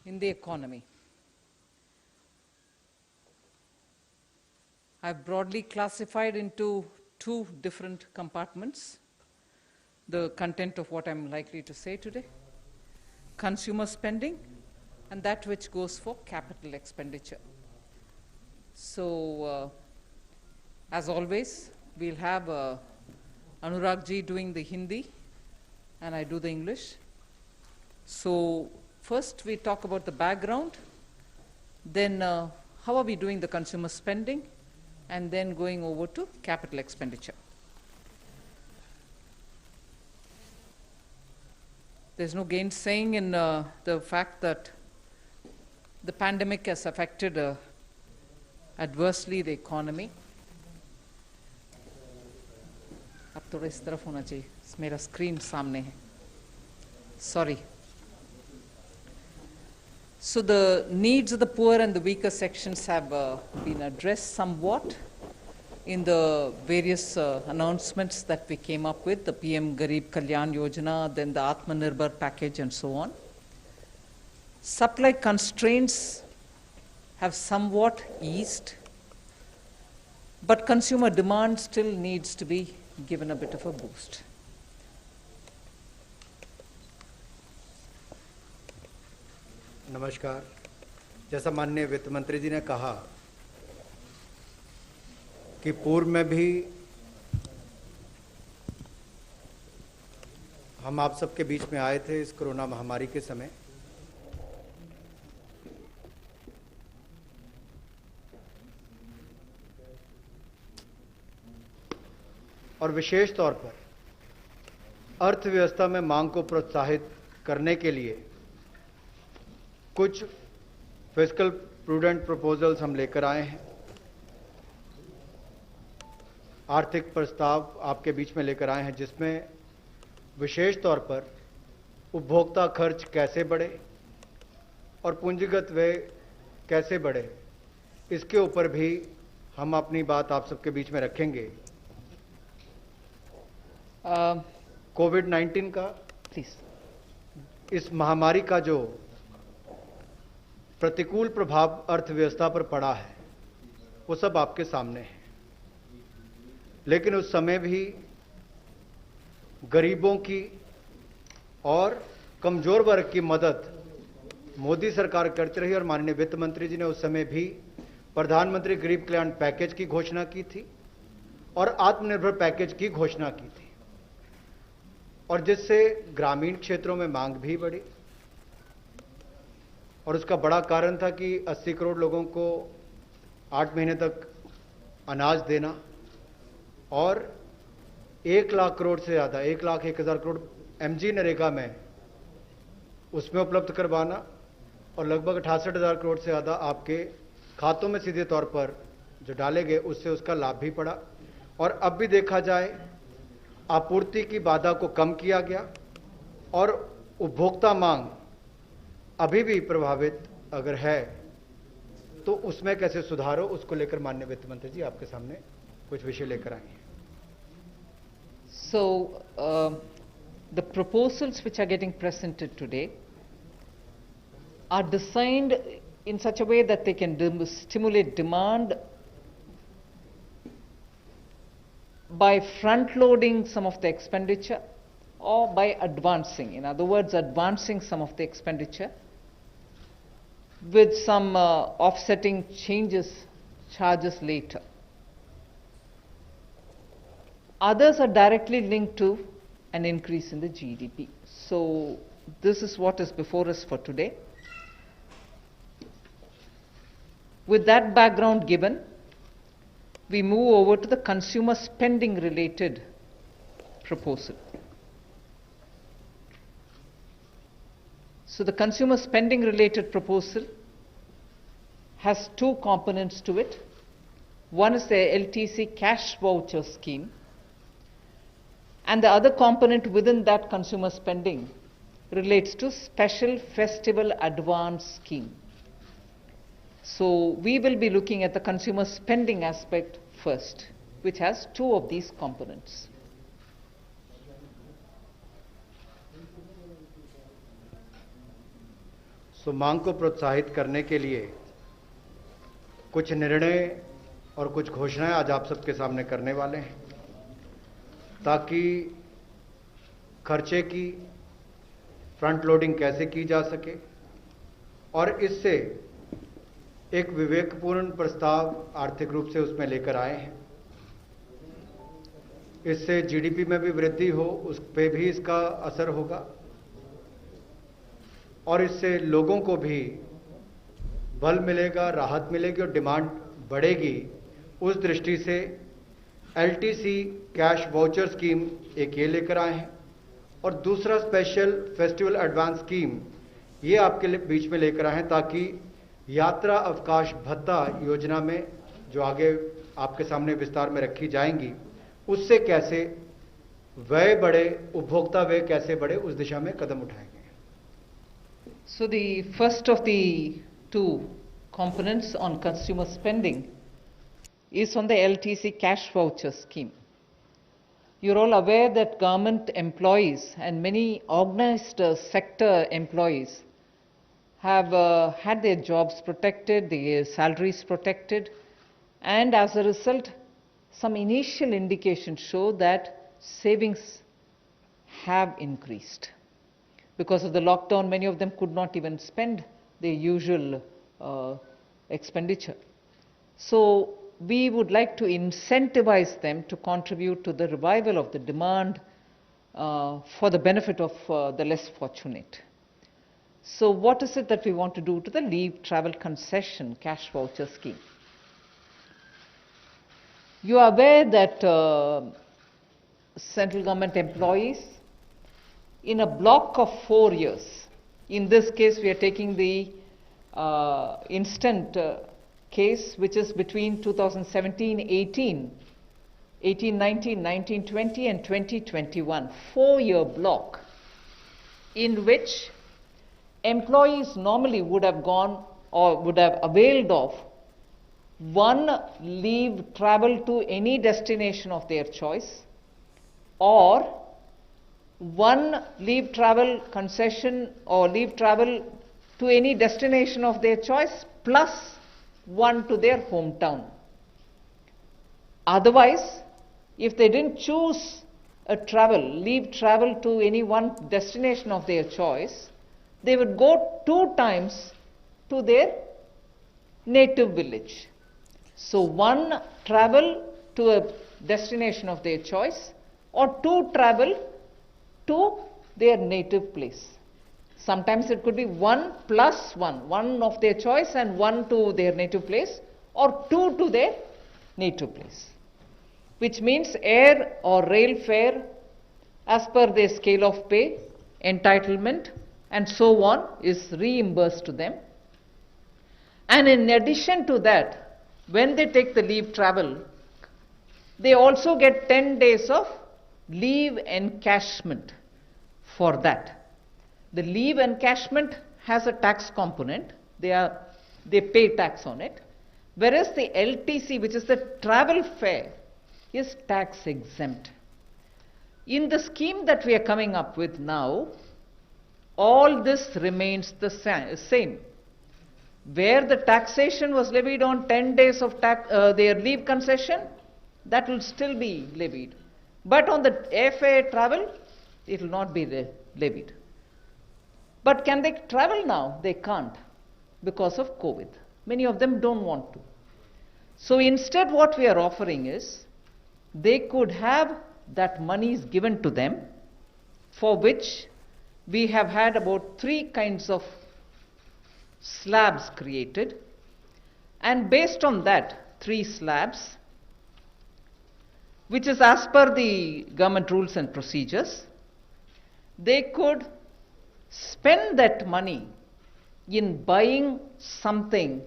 in the economy. I've broadly classified into two different compartments the content of what I'm likely to say today: consumer spending and that which goes for capital expenditure. So, as always, we'll have Anurag ji doing the Hindi and I do the English. So, first we talk about the background, then how are we doing the consumer spending, and then going over to capital expenditure. There's no gainsaying in the fact that the pandemic has affected adversely the economy. अब थोड़ा इस तरफ होना चाहिए, मेरा screen सामने है. Sorry. So the needs of the poor and the weaker sections have been addressed somewhat in the various announcements that we came up with, the PM Garib Kalyan Yojana, then the Atmanirbhar package and so on. Supply constraints have somewhat eased, but consumer demand still needs to be given a bit of a boost. नमस्कार। जैसा माननीय वित्त मंत्री जी ने कहा कि पूर्व में भी हम आप सबके बीच में आए थे इस कोरोना महामारी के समय। और विशेष तौर पर अर्थव्यवस्था में मांग को प्रोत्साहित करने के लिए कुछ फिस्कल प्रूडेंट प्रपोजल्स हम लेकर आए हैं। आर्थिक प्रस्ताव आपके बीच में लेकर आए हैं जिसमें विशेष तौर पर उपभोक्ता खर्च कैसे बढ़े और पूंजीगत व्यय कैसे बढ़े, इसके ऊपर भी हम अपनी बात आप सबके बीच में रखेंगे। कोविड-19 का इस महामारी का जो प्रतिकूल प्रभाव अर्थव्यवस्था पर पड़ा है वो सब आपके सामने है, लेकिन उस समय भी गरीबों की और कमजोर वर्ग की मदद मोदी सरकार करती रही और माननीय वित्त मंत्री जी ने उस समय भी प्रधानमंत्री गरीब कल्याण पैकेज की घोषणा की थी और आत्मनिर्भर पैकेज की घोषणा की थी, और जिससे ग्रामीण क्षेत्रों में मांग भी बढ़ी। और उसका बड़ा कारण था कि 80 करोड़ लोगों को 8 महीने तक अनाज देना और 1 लाख करोड़ से ज़्यादा 1,01,000 करोड़ MG नरेगा में उसमें उपलब्ध करवाना और लगभग 68,000 करोड़ से ज़्यादा आपके खातों में सीधे तौर पर जो डाले गए उससे उसका लाभ भी पड़ा। और अब भी देखा जाए आपूर्ति की बाधा को कम किया गया और उपभोक्ता मांग अभी भी प्रभावित अगर है तो उसमें कैसे सुधार हो, उसको लेकर माननीय वित्त मंत्री जी आपके सामने कुछ विषय लेकर आए हैं। So, the proposals which are getting presented today are designed in such a way that they can stimulate demand by front-loading some of the expenditure or by advancing, in other words, advancing some of the expenditure with some offsetting charges later. Others are directly linked to an increase in the GDP. So this is what is before us for today. With that background given, we move over to the consumer spending related proposal. So the consumer spending related proposal has two components to it. One is the LTC cash voucher scheme, and the other component within that consumer spending relates to special festival advance scheme. So we will be looking at the consumer spending aspect first, which has two of these components. सो मांग को प्रोत्साहित करने के लिए कुछ निर्णय और कुछ घोषणाएं आज आप सबके सामने करने वाले हैं, ताकि खर्चे की फ्रंट लोडिंग कैसे की जा सके और इससे एक विवेकपूर्ण प्रस्ताव आर्थिक रूप से उसमें लेकर आए हैं। इससे जीडीपी में भी वृद्धि हो, उस पे भी इसका असर होगा और इससे लोगों को भी बल मिलेगा, राहत मिलेगी और डिमांड बढ़ेगी। उस दृष्टि से एलटीसी कैश वाउचर स्कीम एक ये लेकर आए हैं और दूसरा स्पेशल फेस्टिवल एडवांस स्कीम ये आपके बीच में लेकर आए हैं, ताकि यात्रा अवकाश भत्ता योजना में जो आगे आपके सामने विस्तार में रखी जाएंगी, उससे कैसे व्यय बढ़े, उपभोक्ता व्यय कैसे बढ़े, उस दिशा में कदम उठाएंगे। So the first of the two components on consumer spending is on the LTC cash voucher scheme. You're all aware that government employees and many organized sector employees have had their jobs protected, their salaries protected, and as a result, some initial indications show that savings have increased. Because of the lockdown, many of them could not even spend their usual expenditure. So we would like to incentivize them to contribute to the revival of the demand for the benefit of the less fortunate. So what is it that we want to do to the leave travel concession cash voucher scheme? You are aware that central government employees in a block of 4 years, in this case we are taking the instant case which is between 2017-18, 18-19, 19-20 and 20-21, 4-year block in which employees normally would have gone or would have availed of one leave travel to any destination of their choice, or one leave travel concession or leave travel to any destination of their choice plus one to their hometown. Otherwise, if they didn't choose a leave travel to any one destination of their choice, they would go 2 times to their native village. So one travel to a destination of their choice or 2 travel to their native place. Sometimes it could be 1 plus 1, 1 of their choice and 1 to their native place, or 2 to their native place, which means air or rail fare as per their scale of pay, entitlement and so on is reimbursed to them. And in addition to that, when they take the leave travel, they also get 10 days of leave encashment for that. The leave encashment has a tax component, they pay tax on it, whereas the LTC, which is the travel fare, is tax exempt. In the scheme that we are coming up with now, all this remains the same. Where the taxation was levied on 10 days of their leave concession, that will still be levied. But on the airfare travel, it will not be levied. But can they travel now? They can't because of COVID. Many of them don't want to. So instead what we are offering is, they could have that money is given to them, for which we have had about 3 kinds of slabs created, and based on that 3 slabs, which is as per the government rules and procedures, they could spend that money in buying something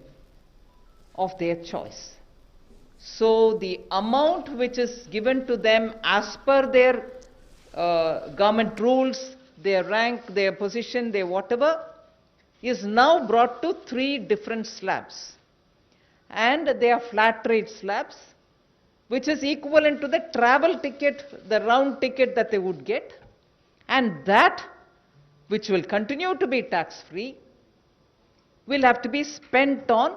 of their choice. So the amount which is given to them as per their government rules, their rank, their position, their whatever, is now brought to 3 different slabs. And they are flat rate slabs, which is equivalent to the travel ticket, the round ticket that they would get, and that which will continue to be tax free will have to be spent on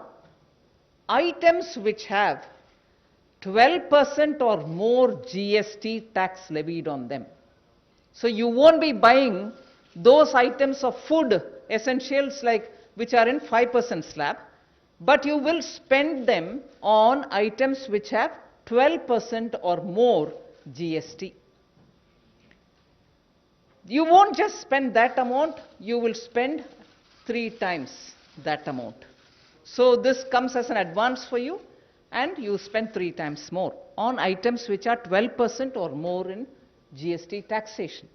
items which have 12% or more GST tax levied on them. So you won't be buying those items of food, essentials like which are in 5% slab, but you will spend them on items which have 12% or more GST. You won't just spend that amount, you will spend 3 times that amount. So this comes as an advance for you, and you spend 3 times more on items which are 12% or more in GST taxation.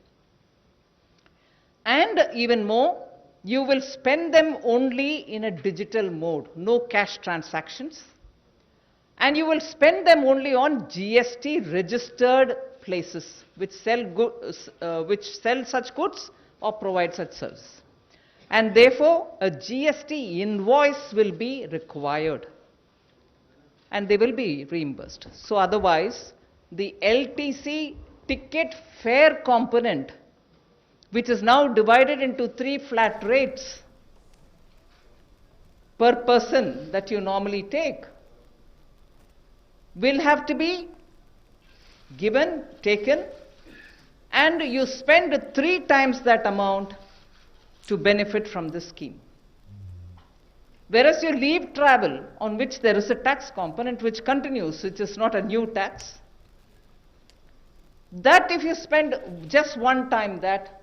And even more, you will spend them only in a digital mode, no cash transactions. And you will spend them only on GST registered places which sell such goods or provide such service. And therefore, a GST invoice will be required, and they will be reimbursed. So otherwise, the LTC ticket fare component, which is now divided into 3 flat rates per person that you normally take, will have to be given, taken, and you spend 3 times that amount to benefit from this scheme. Whereas you leave travel, on which there is a tax component which continues, which is not a new tax, that if you spend just 1 time, that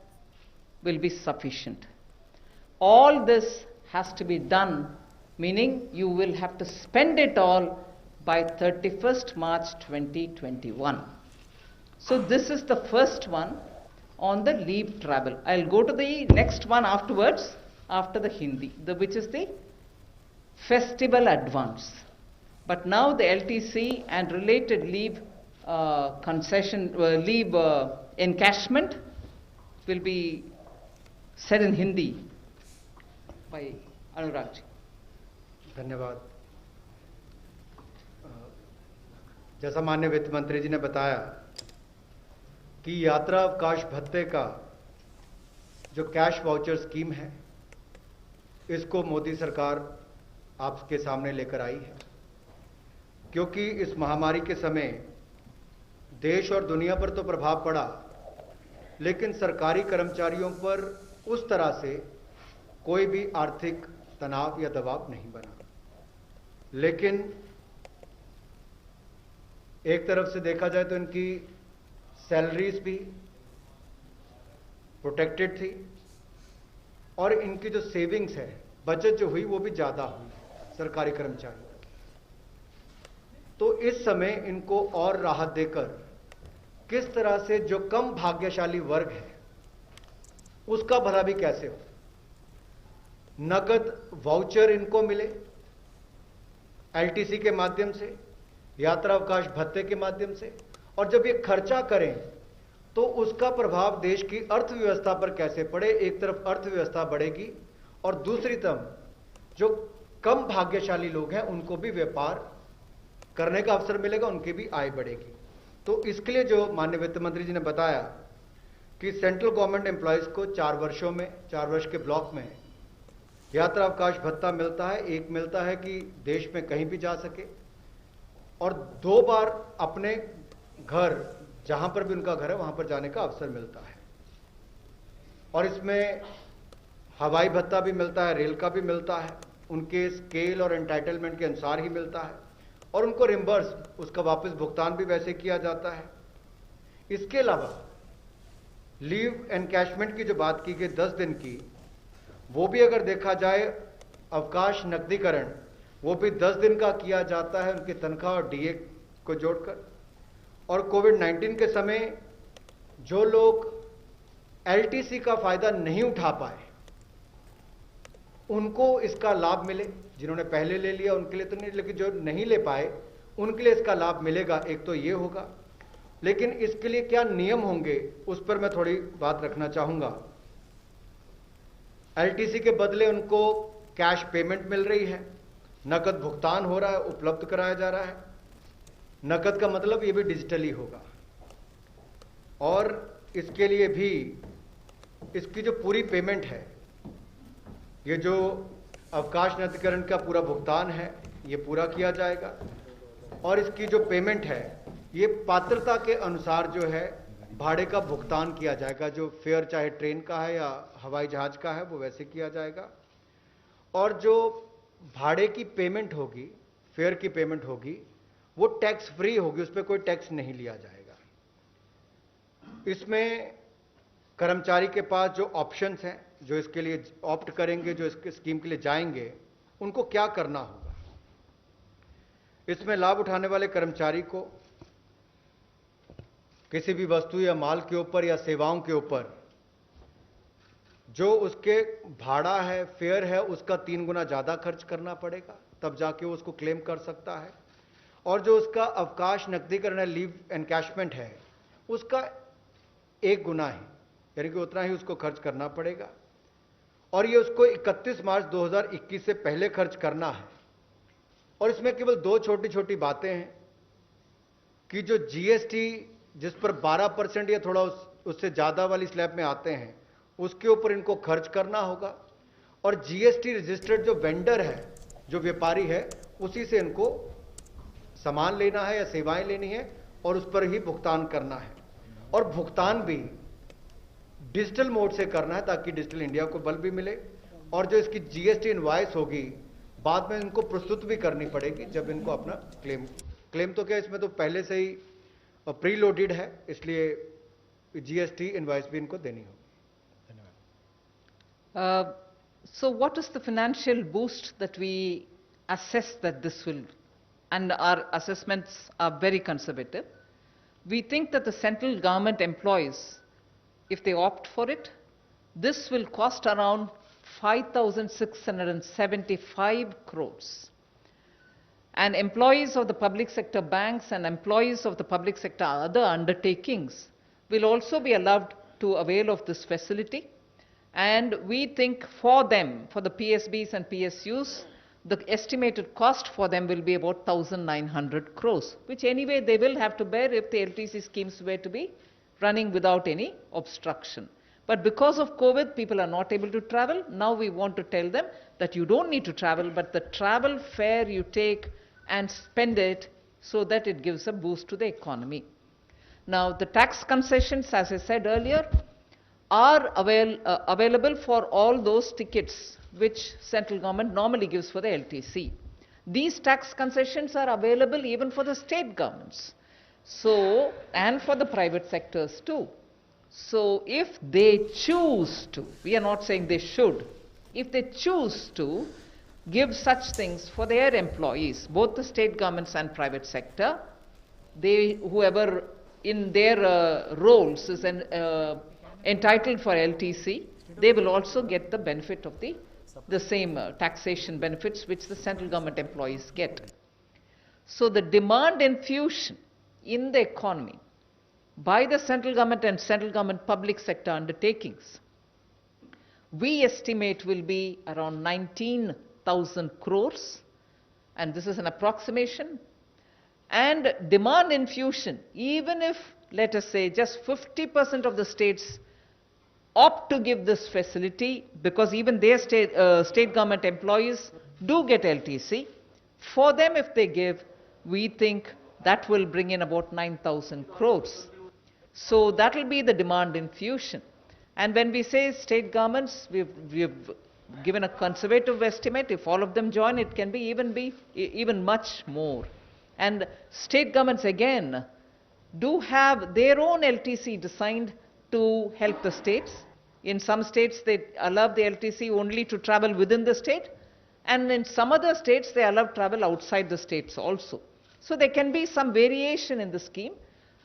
will be sufficient. All this has to be done, meaning you will have to spend it all by 31st March 2021. So this is the first one on the leave travel. I'll go to the next one afterwards, after the Hindi, which is the festival advance. But now the LTC and related leave leave encashment will be said in Hindi by Anurag ji. धन्यवाद। जैसा माननीय वित्त मंत्री जी ने बताया कि यात्रा अवकाश भत्ते का जो कैश वाउचर स्कीम है, इसको मोदी सरकार आपके सामने लेकर आई है, क्योंकि इस महामारी के समय देश और दुनिया पर तो प्रभाव पड़ा, लेकिन सरकारी कर्मचारियों पर उस तरह से कोई भी आर्थिक तनाव या दबाव नहीं बना। लेकिन एक तरफ से देखा जाए तो इनकी सैलरीज भी प्रोटेक्टेड थी और इनकी जो सेविंग्स है, बचत जो हुई, वो भी ज्यादा हुई सरकारी कर्मचारियों की। तो इस समय इनको और राहत देकर किस तरह से जो कम भाग्यशाली वर्ग है उसका भला भी कैसे हो, नगद वाउचर इनको मिले एलटीसी के माध्यम से, यात्रा अवकाश भत्ते के माध्यम से, और जब ये खर्चा करें तो उसका प्रभाव देश की अर्थव्यवस्था पर कैसे पड़े। एक तरफ अर्थव्यवस्था बढ़ेगी और दूसरी तरफ जो कम भाग्यशाली लोग हैं उनको भी व्यापार करने का अवसर मिलेगा, उनकी भी आय बढ़ेगी। तो इसके लिए जो माननीय वित्त मंत्री जी ने बताया कि सेंट्रल गवर्नमेंट एम्प्लॉयज को 4 वर्षों में, 4 वर्ष के ब्लॉक में यात्रा अवकाश भत्ता मिलता है। एक मिलता है कि देश में कहीं भी जा सके, और 2 बार अपने घर, जहां पर भी उनका घर है वहां पर जाने का अवसर मिलता है। और इसमें हवाई भत्ता भी मिलता है, रेल का भी मिलता है, उनके स्केल और एंटाइटलमेंट के अनुसार ही मिलता है, और उनको रिम्बर्स, उसका वापस भुगतान भी वैसे किया जाता है। इसके अलावा लीव एनकैशमेंट की जो बात की गई 10 दिन की, वो भी अगर देखा जाए अवकाश नकदीकरण, वो भी 10 दिन का किया जाता है उनकी तनख्वाह और डीए को जोड़कर। और कोविड-19 के समय जो लोग एलटीसी का फायदा नहीं उठा पाए उनको इसका लाभ मिले। जिन्होंने पहले ले लिया उनके लिए तो नहीं, लेकिन जो नहीं ले पाए उनके लिए इसका लाभ मिलेगा। एक तो ये होगा, लेकिन इसके लिए क्या नियम होंगे उस पर मैं थोड़ी बात रखना चाहूंगा। एलटीसी के बदले उनको कैश पेमेंट मिल रही है, नकद भुगतान हो रहा है, उपलब्ध कराया जा रहा है। नकद का मतलब ये भी डिजिटली होगा, और इसके लिए भी इसकी जो पूरी पेमेंट है, ये जो अवकाश नवीकरण का पूरा भुगतान है ये पूरा किया जाएगा और इसकी जो पेमेंट है ये पात्रता के अनुसार जो है भाड़े का भुगतान किया जाएगा। जो फेयर चाहे ट्रेन का है या हवाई जहाज का है वो वैसे किया जाएगा और जो भाड़े की पेमेंट होगी, फेयर की पेमेंट होगी, वो टैक्स फ्री होगी, उस पर कोई टैक्स नहीं लिया जाएगा। इसमें कर्मचारी के पास जो ऑप्शंस हैं, जो इसके लिए ऑप्ट करेंगे, जो इसके स्कीम के लिए जाएंगे, उनको क्या करना होगा। इसमें लाभ उठाने वाले कर्मचारी को किसी भी वस्तु या माल के ऊपर या सेवाओं के ऊपर जो उसके भाड़ा है, फेयर है, उसका 3 गुना ज्यादा खर्च करना पड़ेगा, तब जाके वो उसको क्लेम कर सकता है। और जो उसका अवकाश नकदीकरण है, लीव एनकैशमेंट है, उसका 1 गुना है, यानी कि उतना ही उसको खर्च करना पड़ेगा और ये उसको 31 मार्च 2021 से पहले खर्च करना है। और इसमें केवल 2 छोटी छोटी बातें हैं कि जो जीएसटी जिस पर 12% या थोड़ा उससे ज्यादा वाली स्लैब में आते हैं उसके ऊपर इनको खर्च करना होगा और जीएसटी रजिस्टर्ड जो वेंडर है, जो व्यापारी है, उसी से इनको सामान लेना है या सेवाएं लेनी है और उस पर ही भुगतान करना है। और भुगतान भी डिजिटल मोड से करना है ताकि डिजिटल इंडिया को बल भी मिले। और जो इसकी जीएसटी इनवॉइस होगी बाद में इनको प्रस्तुत भी करनी पड़ेगी जब इनको अपना क्लेम तो क्या, इसमें तो पहले से ही प्री लोडेड है, इसलिए जीएसटी इनवॉइस भी इनको देनी होगी। So what is the financial boost that we assess that this will, and our assessments are very conservative. We think that the central government employees, if they opt for it, this will cost around 5,675 crores. And employees of the public sector banks and employees of the public sector other undertakings will also be allowed to avail of this facility. And we think for them, for the PSBs and PSUs, the estimated cost for them will be about 1,900 crores, which anyway they will have to bear if the LTC schemes were to be running without any obstruction. But because of COVID, people are not able to travel. Now we want to tell them that you don't need to travel, but the travel fare you take and spend it so that it gives a boost to the economy. Now, the tax concessions, as I said earlier, are available for all those tickets which central government normally gives for the LTC. These tax concessions are available even for the state governments, so, and for the private sectors too. So if they choose to, we are not saying they should, if they choose to give such things for their employees, both the state governments and private sector, they, whoever in their roles is entitled for LTC, they will also get the benefit of the same taxation benefits which the central government employees get. So the demand infusion in the economy by the central government and central government public sector undertakings, we estimate will be around 19,000 crores, and this is an approximation. And demand infusion, even if, let us say, just 50% of the states opt to give this facility, because even their state government employees do get LTC, for them if they give, we think that will bring in about 9,000 crores. So that will be the demand infusion. And when we say state governments, we've given a conservative estimate. If all of them join, it can be even much more. And state governments again do have their own LTC designed to help the states. In some states, they allow the LTC only to travel within the state, and in some other states, they allow travel outside the states also. So there can be some variation in the scheme,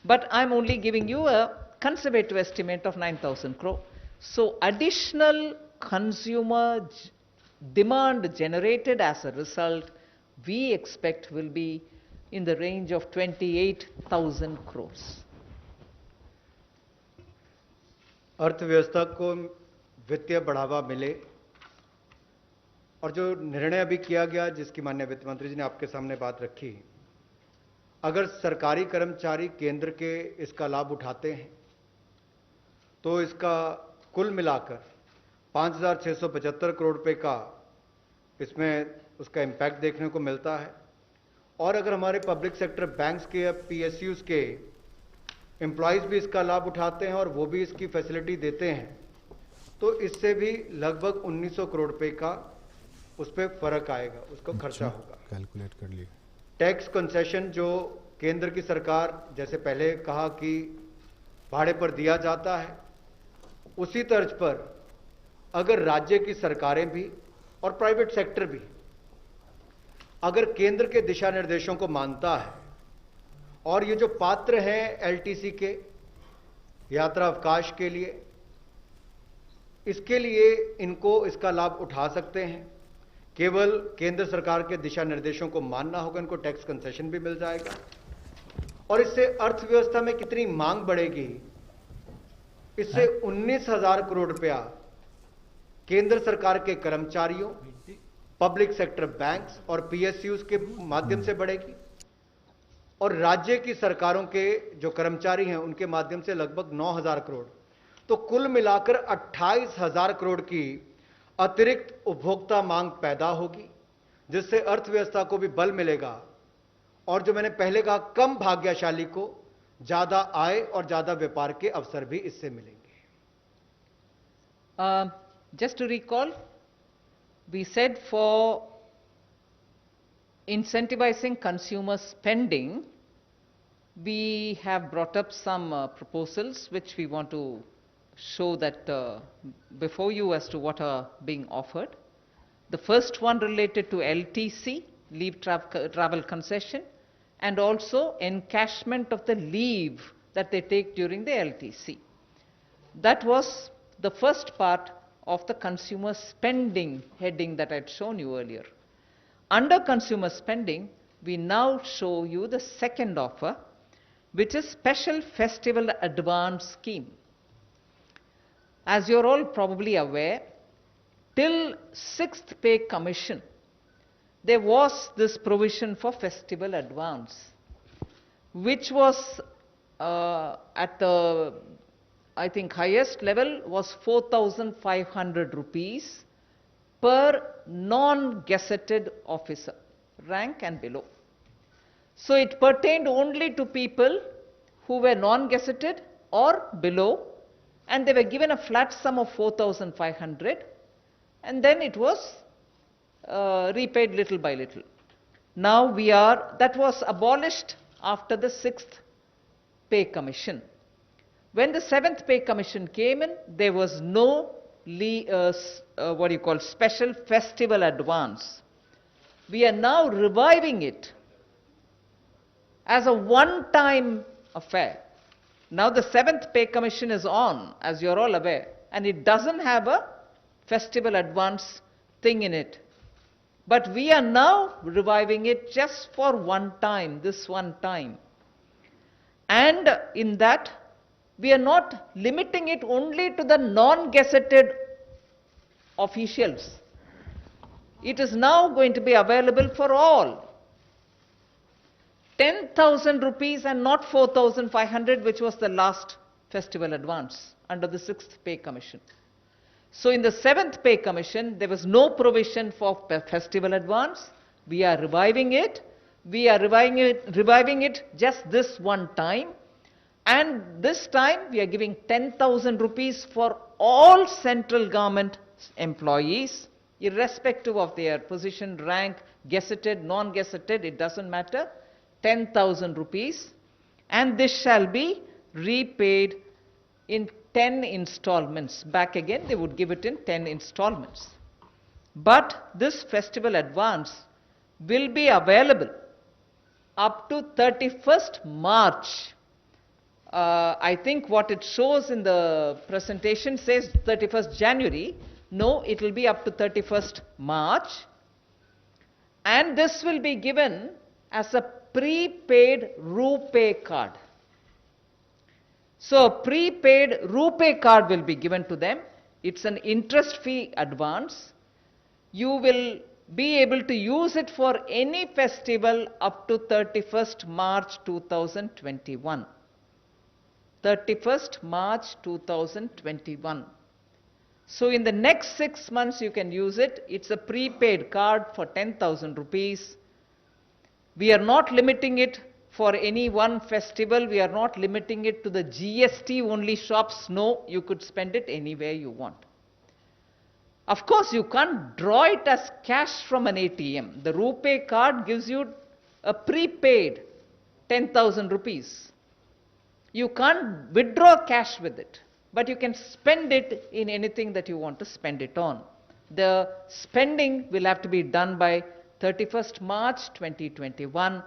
but I'm only giving you a conservative estimate of 9,000 crore. So additional consumer demand generated as a result, we expect will be in the range of 28,000 crores. अर्थव्यवस्था को वित्तीय बढ़ावा मिले और जो निर्णय अभी किया गया, जिसकी माननीय वित्त मंत्री जी ने आपके सामने बात रखी, अगर सरकारी कर्मचारी केंद्र के इसका लाभ उठाते हैं तो इसका कुल मिलाकर 5,675 करोड़ रुपए का इसमें उसका इम्पैक्ट देखने को मिलता है। और अगर हमारे पब्लिक सेक्टर बैंक्स के या पीएसयूज के एम्प्लॉयज़ भी इसका लाभ उठाते हैं और वो भी इसकी फैसिलिटी देते हैं, तो इससे भी लगभग 1900 करोड़ रुपए का उस पर फर्क आएगा, उसको खर्चा होगा। कैलकुलेट कर लिए। टैक्स कंसेशन जो केंद्र की सरकार, जैसे पहले कहा कि भाड़े पर दिया जाता है, उसी तर्ज पर अगर राज्य की सरकारें भी और प्राइवेट सेक्टर भी अगर केंद्र के दिशा निर्देशों को मानता है और ये जो पात्र हैं एलटीसी के यात्रा अवकाश के लिए, इसके लिए इनको इसका लाभ उठा सकते हैं। केवल केंद्र सरकार के दिशा निर्देशों को मानना होगा, इनको टैक्स कंसेशन भी मिल जाएगा। और इससे अर्थव्यवस्था में कितनी मांग बढ़ेगी, इससे 19,000 करोड़ रुपया केंद्र सरकार के कर्मचारियों, पब्लिक सेक्टर बैंक्स और पीएसयूज के माध्यम से बढ़ेगी और राज्य की सरकारों के जो कर्मचारी हैं उनके माध्यम से लगभग 9,000 करोड़। तो कुल मिलाकर 28,000 करोड़ की अतिरिक्त उपभोक्ता मांग पैदा होगी, जिससे अर्थव्यवस्था को भी बल मिलेगा और जो मैंने पहले कहा, कम भाग्यशाली को ज्यादा आय और ज्यादा व्यापार के अवसर भी इससे मिलेंगे। Just to recall, we said for incentivizing consumer spending, we have brought up some proposals which we want to show that before you as to what are being offered. The first one related to LTC, leave travel concession, and also encashment of the leave that they take during the LTC. That was the first part of the consumer spending heading that I had shown you earlier. Under consumer spending, we now show you the second offer, which is Special Festival Advance Scheme. As you're all probably aware, till 6th Pay Commission, there was this provision for festival advance, which was at the, I think, highest level was 4,500 rupees per non-gazetted officer, rank and below. So it pertained only to people who were non-gazetted or below, and they were given a flat sum of 4,500, and then it was repaid little by little. Now that was abolished after the 6th Pay Commission. When the 7th Pay Commission came in, there was no special festival advance. We are now reviving it as a one-time affair. Now the 7th Pay Commission is on, as you're all aware, and it doesn't have a festival advance thing in it. But we are now reviving it just for one time, this one time. And in that, we are not limiting it only to the non-gazetted officials. It is now going to be available for all. 10,000 rupees and not 4,500, which was the last festival advance under the 6th Pay Commission. So in the 7th Pay Commission, there was no provision for festival advance. We are reviving it. We are reviving it just this one time. And this time, we are giving 10,000 rupees for all central government employees, irrespective of their position, rank, gazetted, non-gazetted, it doesn't matter. 10,000 rupees. And this shall be repaid in 10 installments. Back again, they would give it in 10 installments. But this festival advance will be available up to 31st March. I think what it shows in the presentation says 31st January. No, it will be up to 31st March. And this will be given as a prepaid RuPay card. So a prepaid RuPay card will be given to them. It's an interest-free advance. You will be able to use it for any festival up to 31st March 2021. 31st March 2021. So in the next 6 months, you can use it. It's a prepaid card for 10,000 rupees. We are not limiting it for any one festival. We are not limiting it to the GST only shops. No, you could spend it anywhere you want. Of course, you can't draw it as cash from an ATM. The RuPay card gives you a prepaid 10,000 rupees. You can't withdraw cash with it, but you can spend it in anything that you want to spend it on. The spending will have to be done by 31st March 2021.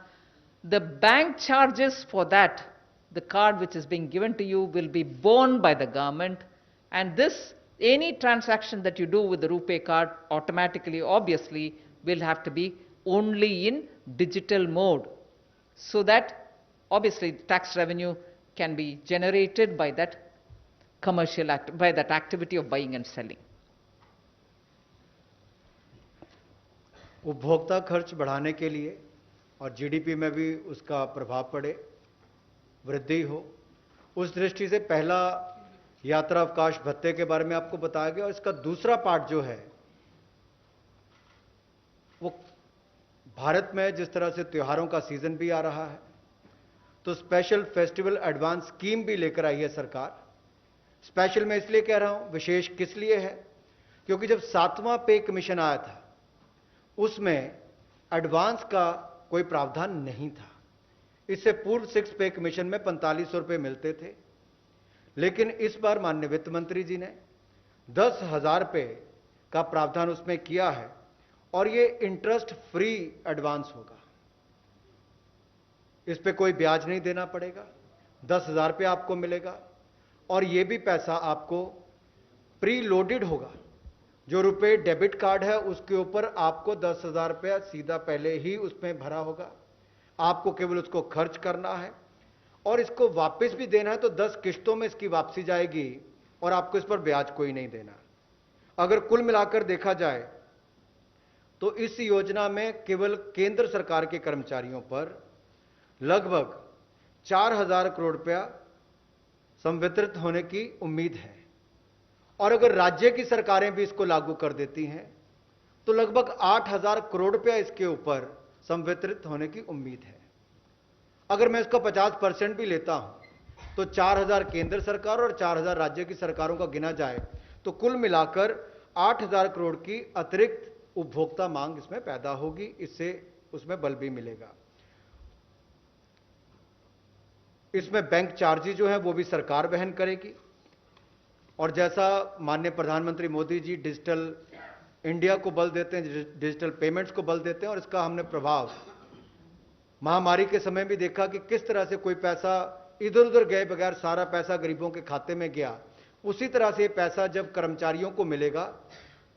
The bank charges for that, the card which is being given to you, will be borne by the government, and this, any transaction that you do with the RuPay card automatically, obviously, will have to be only in digital mode, so that obviously tax revenue can be generated by that commercial by that activity of buying and selling. उपभोक्ता खर्च बढ़ाने के लिए और GDP में भी उसका प्रभाव पड़े, वृद्धि हो, उस दृष्टि से पहला यात्रा अवकाश भत्ते के बारे में आपको बताया गया, और इसका दूसरा पार्ट जो है वो भारत में जिस तरह से त्योहारों का सीजन भी आ रहा है, तो स्पेशल फेस्टिवल एडवांस स्कीम भी लेकर आई है सरकार। स्पेशल मैं इसलिए कह रहा हूं, विशेष किस लिए है, क्योंकि जब 7वां पे कमीशन आया था उसमें एडवांस का कोई प्रावधान नहीं था। इससे पूर्व 6 पे कमीशन में 4500 रुपये मिलते थे, लेकिन इस बार माननीय वित्त मंत्री जी ने 10,000 रुपये का प्रावधान उसमें किया है, और ये इंटरेस्ट फ्री एडवांस होगा। इस पे कोई ब्याज नहीं देना पड़ेगा, 10,000 रुपये आपको मिलेगा, और ये भी पैसा आपको प्री लोडेड होगा। जो रुपए डेबिट कार्ड है उसके ऊपर आपको 10,000 रुपया सीधा पहले ही उसमें भरा होगा, आपको केवल उसको खर्च करना है, और इसको वापस भी देना है तो 10 किश्तों में इसकी वापसी जाएगी, और आपको इस पर ब्याज कोई नहीं देना। अगर कुल मिलाकर देखा जाए तो इस योजना में केवल केंद्र सरकार के कर्मचारियों पर लगभग 4,000 करोड़ रुपया संवितरित होने की उम्मीद है, और अगर राज्य की सरकारें भी इसको लागू कर देती हैं तो लगभग 8,000 करोड़ रुपया इसके ऊपर संवितरित होने की उम्मीद है। अगर मैं इसका 50% भी लेता हूं तो 4,000 केंद्र सरकार और 4,000 राज्य की सरकारों का गिना जाए तो कुल मिलाकर 8,000 करोड़ की अतिरिक्त उपभोक्ता मांग इसमें पैदा होगी। इससे उसमें बल भी मिलेगा। इसमें बैंक चार्जेस जो है वो भी सरकार वहन करेगी, और जैसा माननीय प्रधानमंत्री मोदी जी डिजिटल इंडिया को बल देते हैं, डिजिटल पेमेंट्स को बल देते हैं, और इसका हमने प्रभाव महामारी के समय भी देखा कि किस तरह से कोई पैसा इधर उधर गए बगैर सारा पैसा गरीबों के खाते में गया। उसी तरह से पैसा जब कर्मचारियों को मिलेगा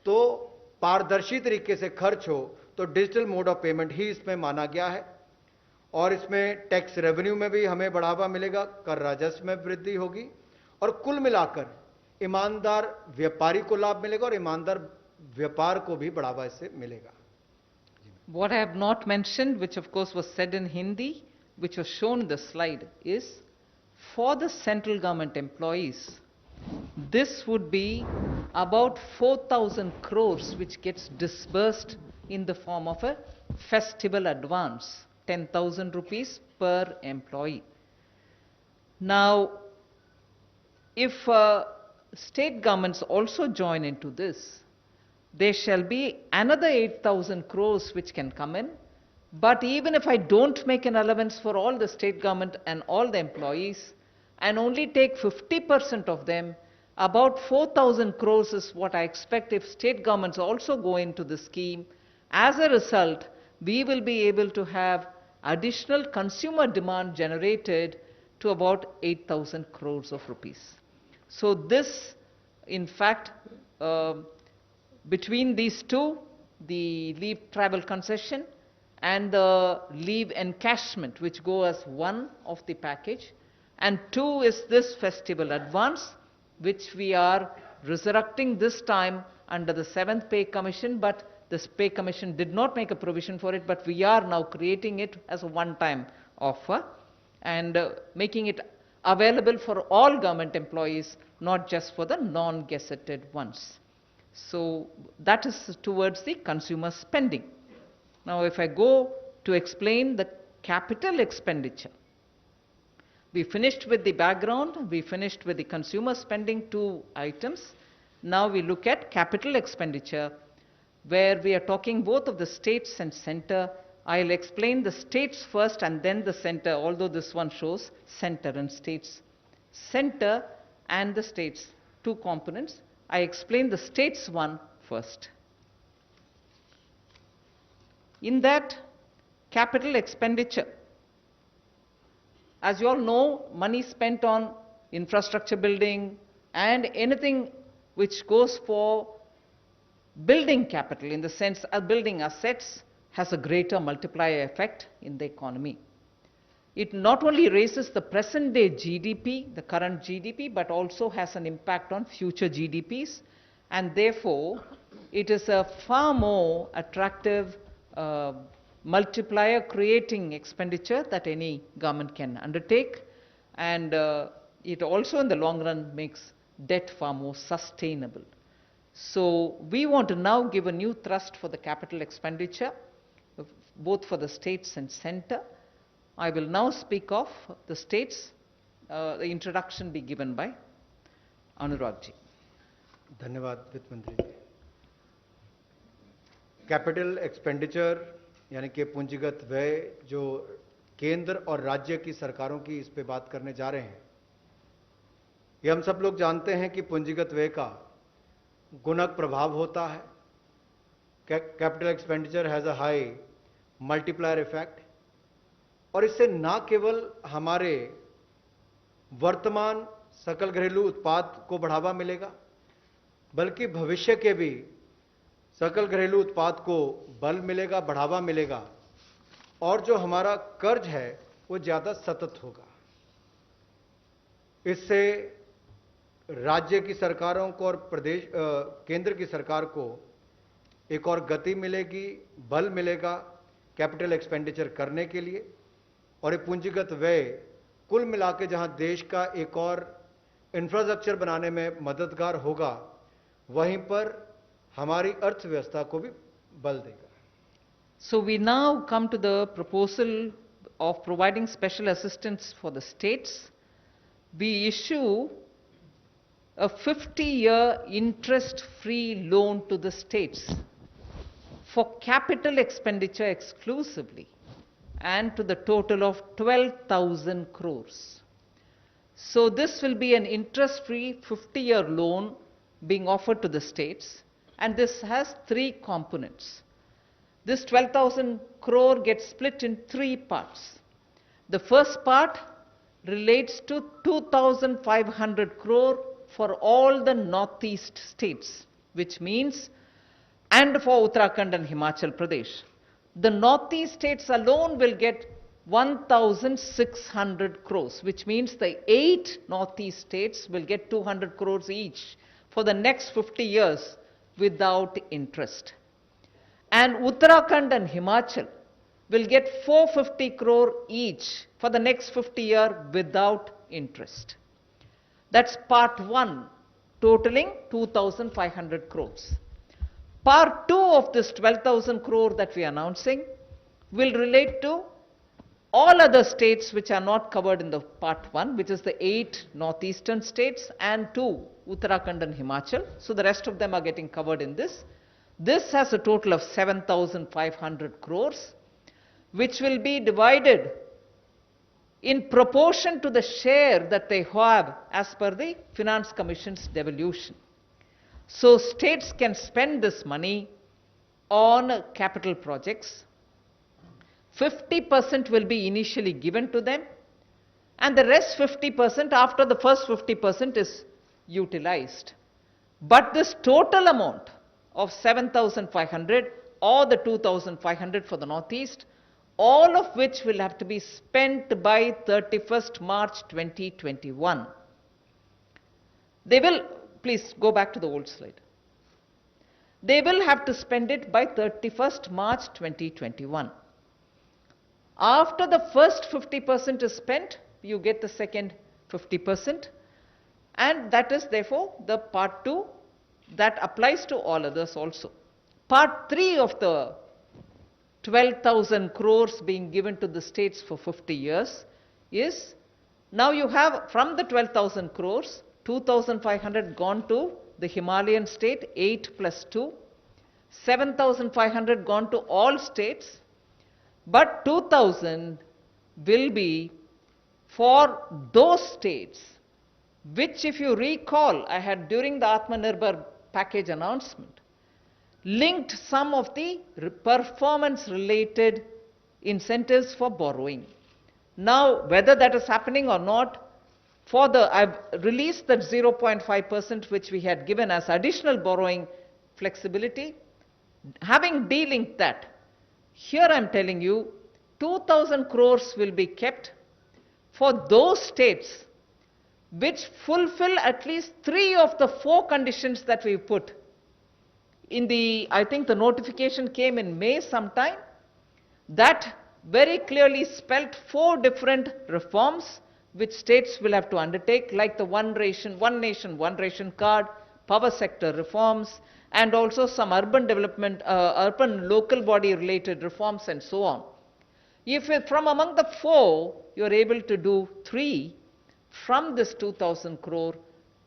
तो पारदर्शी तरीके से खर्च हो, तो डिजिटल मोड ऑफ पेमेंट ही इसमें माना गया है, और इसमें टैक्स रेवेन्यू में भी हमें बढ़ावा मिलेगा, कर राजस्व में वृद्धि होगी, और कुल मिलाकर ईमानदार व्यापारी को लाभ मिलेगा और ईमानदार व्यापार को भी बढ़ावा इससे मिलेगा। What I have not mentioned, which of course was said in Hindi, which was shown in the slide, is for the central government employees, this would be about 4,000 crores which gets disbursed in the form of a festival advance, 10,000 rupees per employee. Now, if state governments also join into this, there shall be another 8,000 crores which can come in. But even if I don't make an allowance for all the state government and all the employees, and only take 50% of them, about 4,000 crores is what I expect if state governments also go into the scheme. As a result, we will be able to have additional consumer demand generated to about 8,000 crores of rupees. So this, in fact, between these two, the leave travel concession and the leave encashment, which go as one of the package, and two is this festival advance, which we are resurrecting this time under the 7th Pay Commission, but this Pay Commission did not make a provision for it, but we are now creating it as a one-time offer and making it available for all government employees, not just for the non-gazetted ones. So that is towards the consumer spending. Now, if I go to explain the capital expenditure, we finished with the background, we finished with the consumer spending, two items. Now we look at capital expenditure, where we are talking both of the states and center. I'll explain the states first and then the center, although this one shows center and states. Center and the states, two components. I explain the states one first. In that capital expenditure, as you all know, money spent on infrastructure building and anything which goes for building capital, in the sense of building assets, has a greater multiplier effect in the economy. It not only raises the present day GDP, the current GDP, but also has an impact on future GDPs, and therefore it is a far more attractive multiplier creating expenditure that any government can undertake, and it also in the long run makes debt far more sustainable. So we want to now give a new thrust for the capital expenditure, both for the states and center. I will now speak of the states. The introduction be given by Anurag ji. धन्यवाद वित्त मंत्री जी। Capital expenditure यानी कि पूंजीगत व्यय जो केंद्र और राज्य की सरकारों की इस पे बात करने जा रहे हैं, ये हम सब लोग जानते हैं कि पूंजीगत व्यय का गुणक प्रभाव होता है। Capital expenditure has a high multiplier effect, और इससे न केवल हमारे वर्तमान सकल घरेलू उत्पाद को बढ़ावा मिलेगा, बल्कि भविष्य के भी सकल घरेलू उत्पाद को बल मिलेगा, बढ़ावा मिलेगा, और जो हमारा कर्ज है वो ज्यादा सतत होगा। इससे राज्य की सरकारों को और प्रदेश केंद्र की सरकार को एक और गति मिलेगी, बल मिलेगा कैपिटल एक्सपेंडिचर करने के लिए, और ये पूंजीगत व्यय कुल मिला के जहां देश का एक और इंफ्रास्ट्रक्चर बनाने में मददगार होगा, वहीं पर हमारी अर्थव्यवस्था को भी बल देगा। So we now come to the proposal of providing special assistance for the states. We issue a 50-year interest-free loan to the states for capital expenditure exclusively, and to the total of 12,000 crores. So this will be an interest-free 50-year loan being offered to the states, and this has three components. This 12,000 crore gets split in three parts. The first part relates to 2,500 crore for all the northeast states, which means, and for Uttarakhand and Himachal Pradesh. The northeast states alone will get 1,600 crores, which means the 8 northeast states will get 200 crores each for the next 50 years without interest. And Uttarakhand and Himachal will get 450 crore each for the next 50 years without interest. That's part one, totaling 2,500 crores. Part 2 of this 12,000 crore that we are announcing will relate to all other states which are not covered in the part 1, which is the 8 northeastern states and 2, Uttarakhand and Himachal. So the rest of them are getting covered in this. This has a total of 7,500 crores, which will be divided in proportion to the share that they have as per the Finance Commission's devolution. So states can spend this money on capital projects. 50% will be initially given to them, and the rest 50% after the first 50% is utilized. But this total amount of 7,500 or the 2,500 for the Northeast, all of which will have to be spent by 31st March 2021. They will, please go back to the old slide. They will have to spend it by 31st March 2021. After the first 50% is spent, you get the second 50%. And that is therefore the part 2 that applies to all others also. Part 3 of the 12,000 crores being given to the states for 50 years is, now you have from the 12,000 crores, 2,500 gone to the Himalayan state, 8 plus 2, 7,500 gone to all states, but 2,000 will be for those states which, if you recall, I had during the Atmanirbhar package announcement, linked some of the performance related incentives for borrowing. Now, whether that is happening or not, I've released that 0.5% which we had given as additional borrowing flexibility. Having delinked that, here I'm telling you, 2,000 crores will be kept for those states which fulfill at least 3 of the 4 conditions that we put. I think the notification came in May sometime, that very clearly spelt 4 different reforms which states will have to undertake, like the one nation, one ration card, power sector reforms, and also some urban development, urban local body related reforms and so on. If from among the 4, you are able to do 3, from this 2,000 crore,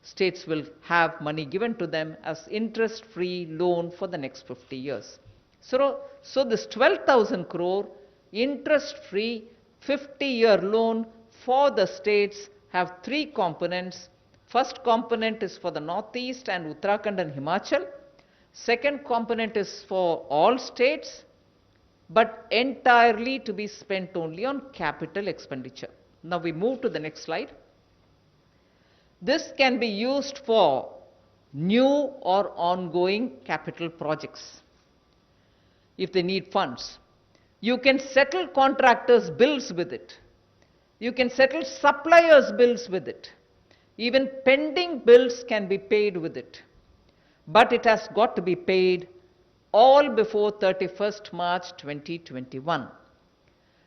states will have money given to them as interest-free loan for the next 50 years. So this 12,000 crore interest-free 50-year loan for the states have 3 components. First component is for the Northeast and Uttarakhand and Himachal. Second component is for all states, but entirely to be spent only on capital expenditure. Now we move to the next slide. This can be used for new or ongoing capital projects if they need funds. You can settle contractors' bills with it. You can settle suppliers' bills with it. Even pending bills can be paid with it. But it has got to be paid all before 31st March 2021.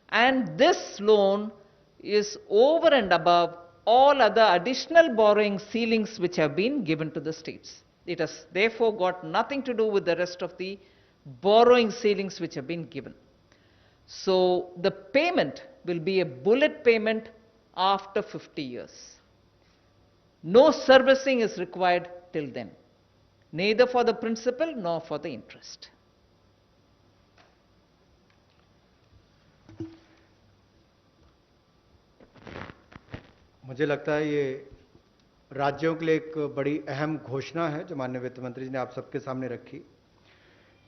And this loan is over and above all other additional borrowing ceilings which have been given to the states. It has therefore got nothing to do with the rest of the borrowing ceilings which have been given. So the payment will be a bullet payment after 50 years. No servicing is required till then, neither for the principal nor for the interest. मुझे लगता है ये राज्यों के लिए एक बड़ी अहम घोषणा है जो माननीय वित्त मंत्री जी ने आप सबके सामने रखी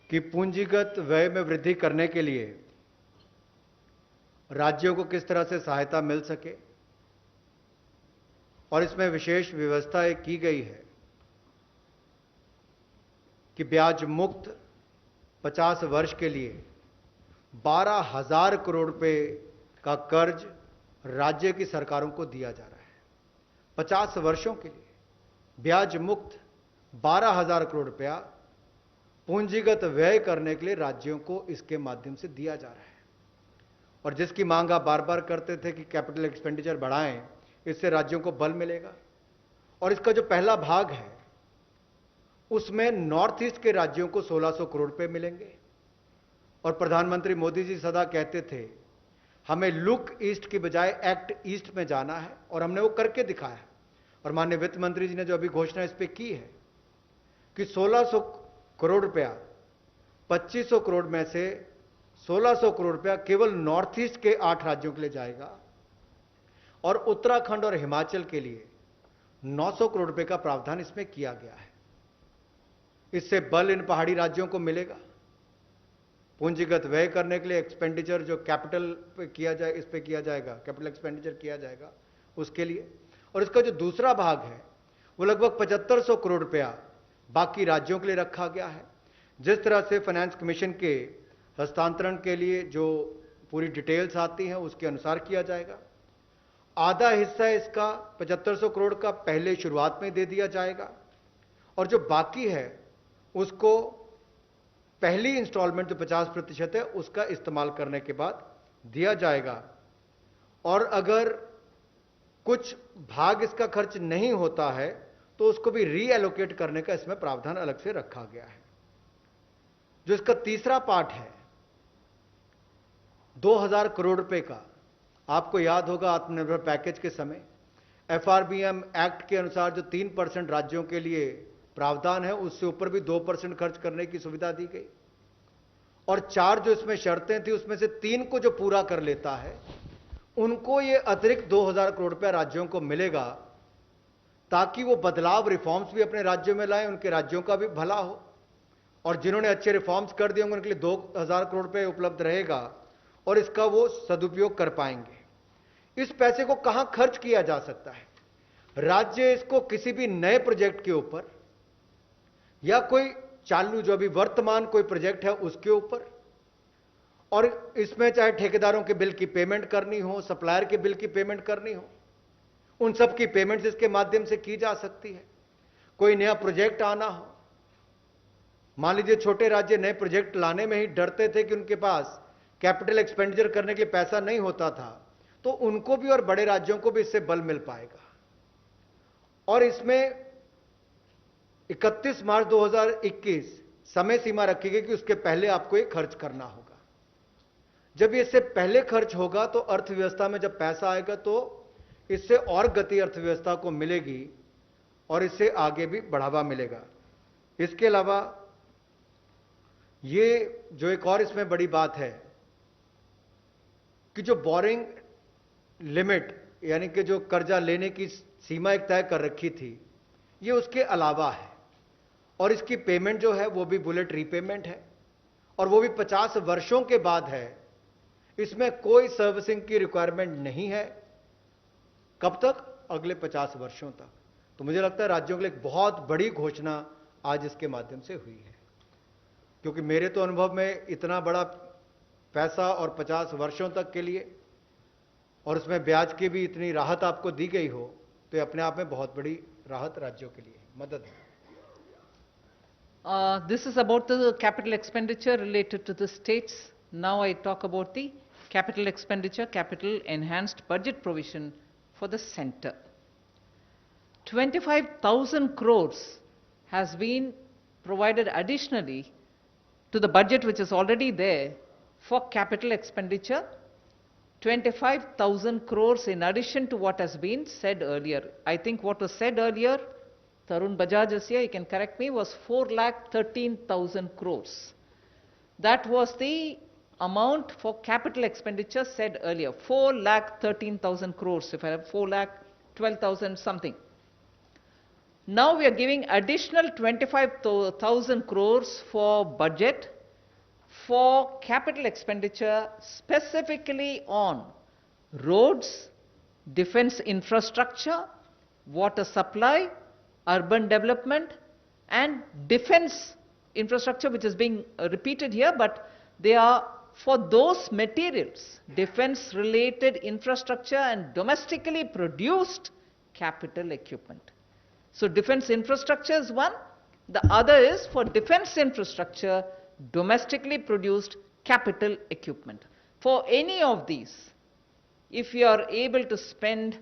कि पूंजीगत व्यय में वृद्धि करने के लिए राज्यों को किस तरह से सहायता मिल सके, और इसमें विशेष व्यवस्था एक की गई है कि ब्याज मुक्त 50 वर्ष के लिए 12,000 करोड़ रुपए का कर्ज राज्य की सरकारों को दिया जा रहा है। 50 वर्षों के लिए ब्याज मुक्त 12,000 करोड़ रुपया पूंजीगत व्यय करने के लिए राज्यों को इसके माध्यम से दिया जा रहा है। और जिसकी मांग आप बार बार करते थे कि कैपिटल एक्सपेंडिचर बढ़ाएं, इससे राज्यों को बल मिलेगा। और इसका जो पहला भाग है उसमें नॉर्थ ईस्ट के राज्यों को 1,600 करोड़ रुपए मिलेंगे। और प्रधानमंत्री मोदी जी सदा कहते थे हमें लुक ईस्ट की बजाय एक्ट ईस्ट में जाना है, और हमने वो करके दिखाया है। और माननीय वित्त मंत्री जी ने जो अभी घोषणा इस पे की है कि 1,600 करोड़ रुपया, 2,500 करोड़ में से 1,600 करोड़ रुपया केवल नॉर्थ ईस्ट के 8 राज्यों के लिए जाएगा, और उत्तराखंड और हिमाचल के लिए 900 करोड़ रुपए का प्रावधान इसमें किया गया है। इससे बल इन पहाड़ी राज्यों को मिलेगा पूंजीगत व्यय करने के लिए। एक्सपेंडिचर जो कैपिटल पे किया जाए, इस पे किया जाएगा, कैपिटल एक्सपेंडिचर किया जाएगा उसके लिए। और इसका जो दूसरा भाग है वो लगभग 7,500 करोड़ रुपया बाकी राज्यों के लिए रखा गया है। जिस तरह से फाइनेंस कमीशन के हस्तांतरण के लिए जो पूरी डिटेल्स आती हैं उसके अनुसार किया जाएगा। आधा हिस्सा इसका 7,500 करोड़ का पहले शुरुआत में दे दिया जाएगा, और जो बाकी है उसको पहली इंस्टॉलमेंट जो 50% है उसका इस्तेमाल करने के बाद दिया जाएगा। और अगर कुछ भाग इसका खर्च नहीं होता है तो उसको भी रीएलोकेट करने का इसमें प्रावधान अलग से रखा गया है। जो इसका तीसरा पार्ट है 2000 करोड़ रुपए का, आपको याद होगा आत्मनिर्भर पैकेज के समय एफआरबीएम एक्ट के अनुसार जो 3% राज्यों के लिए प्रावधान है उससे ऊपर भी 2% खर्च करने की सुविधा दी गई, और 4 जो इसमें शर्तें थी उसमें से 3 को जो पूरा कर लेता है उनको ये अतिरिक्त 2000 करोड़ रुपया राज्यों को मिलेगा, ताकि वो बदलाव रिफॉर्म्स भी अपने राज्यों में लाएं, उनके राज्यों का भी भला हो, और जिन्होंने अच्छे रिफॉर्म्स कर दिए होंगे उनके लिए 2000 करोड़ रुपए उपलब्ध रहेगा और इसका वो सदुपयोग कर पाएंगे। इस पैसे को कहां खर्च किया जा सकता है? राज्य इसको किसी भी नए प्रोजेक्ट के ऊपर या कोई चालू जो अभी वर्तमान कोई प्रोजेक्ट है उसके ऊपर, और इसमें चाहे ठेकेदारों के बिल की पेमेंट करनी हो, सप्लायर के बिल की पेमेंट करनी हो, उन सब की पेमेंट्स इसके माध्यम से की जा सकती है। कोई नया प्रोजेक्ट आना हो, मान लीजिए छोटे राज्य नए प्रोजेक्ट लाने में ही डरते थे कि उनके पास कैपिटल एक्सपेंडिचर करने के लिए पैसा नहीं होता था, तो उनको भी और बड़े राज्यों को भी इससे बल मिल पाएगा। और इसमें 31 मार्च 2021 समय सीमा रखी गई कि उसके पहले आपको ये खर्च करना होगा। जब ये इससे पहले खर्च होगा तो अर्थव्यवस्था में जब पैसा आएगा तो इससे और गति अर्थव्यवस्था को मिलेगी और इससे आगे भी बढ़ावा मिलेगा। इसके अलावा ये जो एक और इसमें बड़ी बात है कि जो बोरिंग लिमिट यानी कि जो कर्जा लेने की सीमा एक तय कर रखी थी, ये उसके अलावा है, और इसकी पेमेंट जो है वो भी बुलेट रीपेमेंट है, और वो भी 50 वर्षों के बाद है। इसमें कोई सर्विसिंग की रिक्वायरमेंट नहीं है। कब तक? अगले 50 वर्षों तक। तो मुझे लगता है राज्यों के लिए एक बहुत बड़ी घोषणा आज इसके माध्यम से हुई है, क्योंकि मेरे तो अनुभव में इतना बड़ा पैसा और 50 वर्षों तक के लिए, और उसमें ब्याज की भी इतनी राहत आपको दी गई हो, तो ये अपने आप में बहुत बड़ी राहत राज्यों के लिए मदद है। This is about the capital expenditure related to the states. Now I talk about the capital expenditure, capital enhanced budget provision for the center. 25,000 crores has been provided additionally to the budget which is already there for capital expenditure. 25,000 crores in addition to what has been said earlier. I think what was said earlier, Tarun Bajaj is here, he can correct me, was 4,13,000 crores. That was the amount for capital expenditure said earlier, 4,13,000 crores, if I have 4,12,000 something. Now we are giving additional 25,000 crores for budget for capital expenditure specifically on roads, defense infrastructure, water supply, urban development, and defense infrastructure, which is being repeated here, but they are for those materials, defense related infrastructure and domestically produced capital equipment. So defense infrastructure is one, the other is for defense infrastructure, domestically produced capital equipment. For any of these, if you are able to spend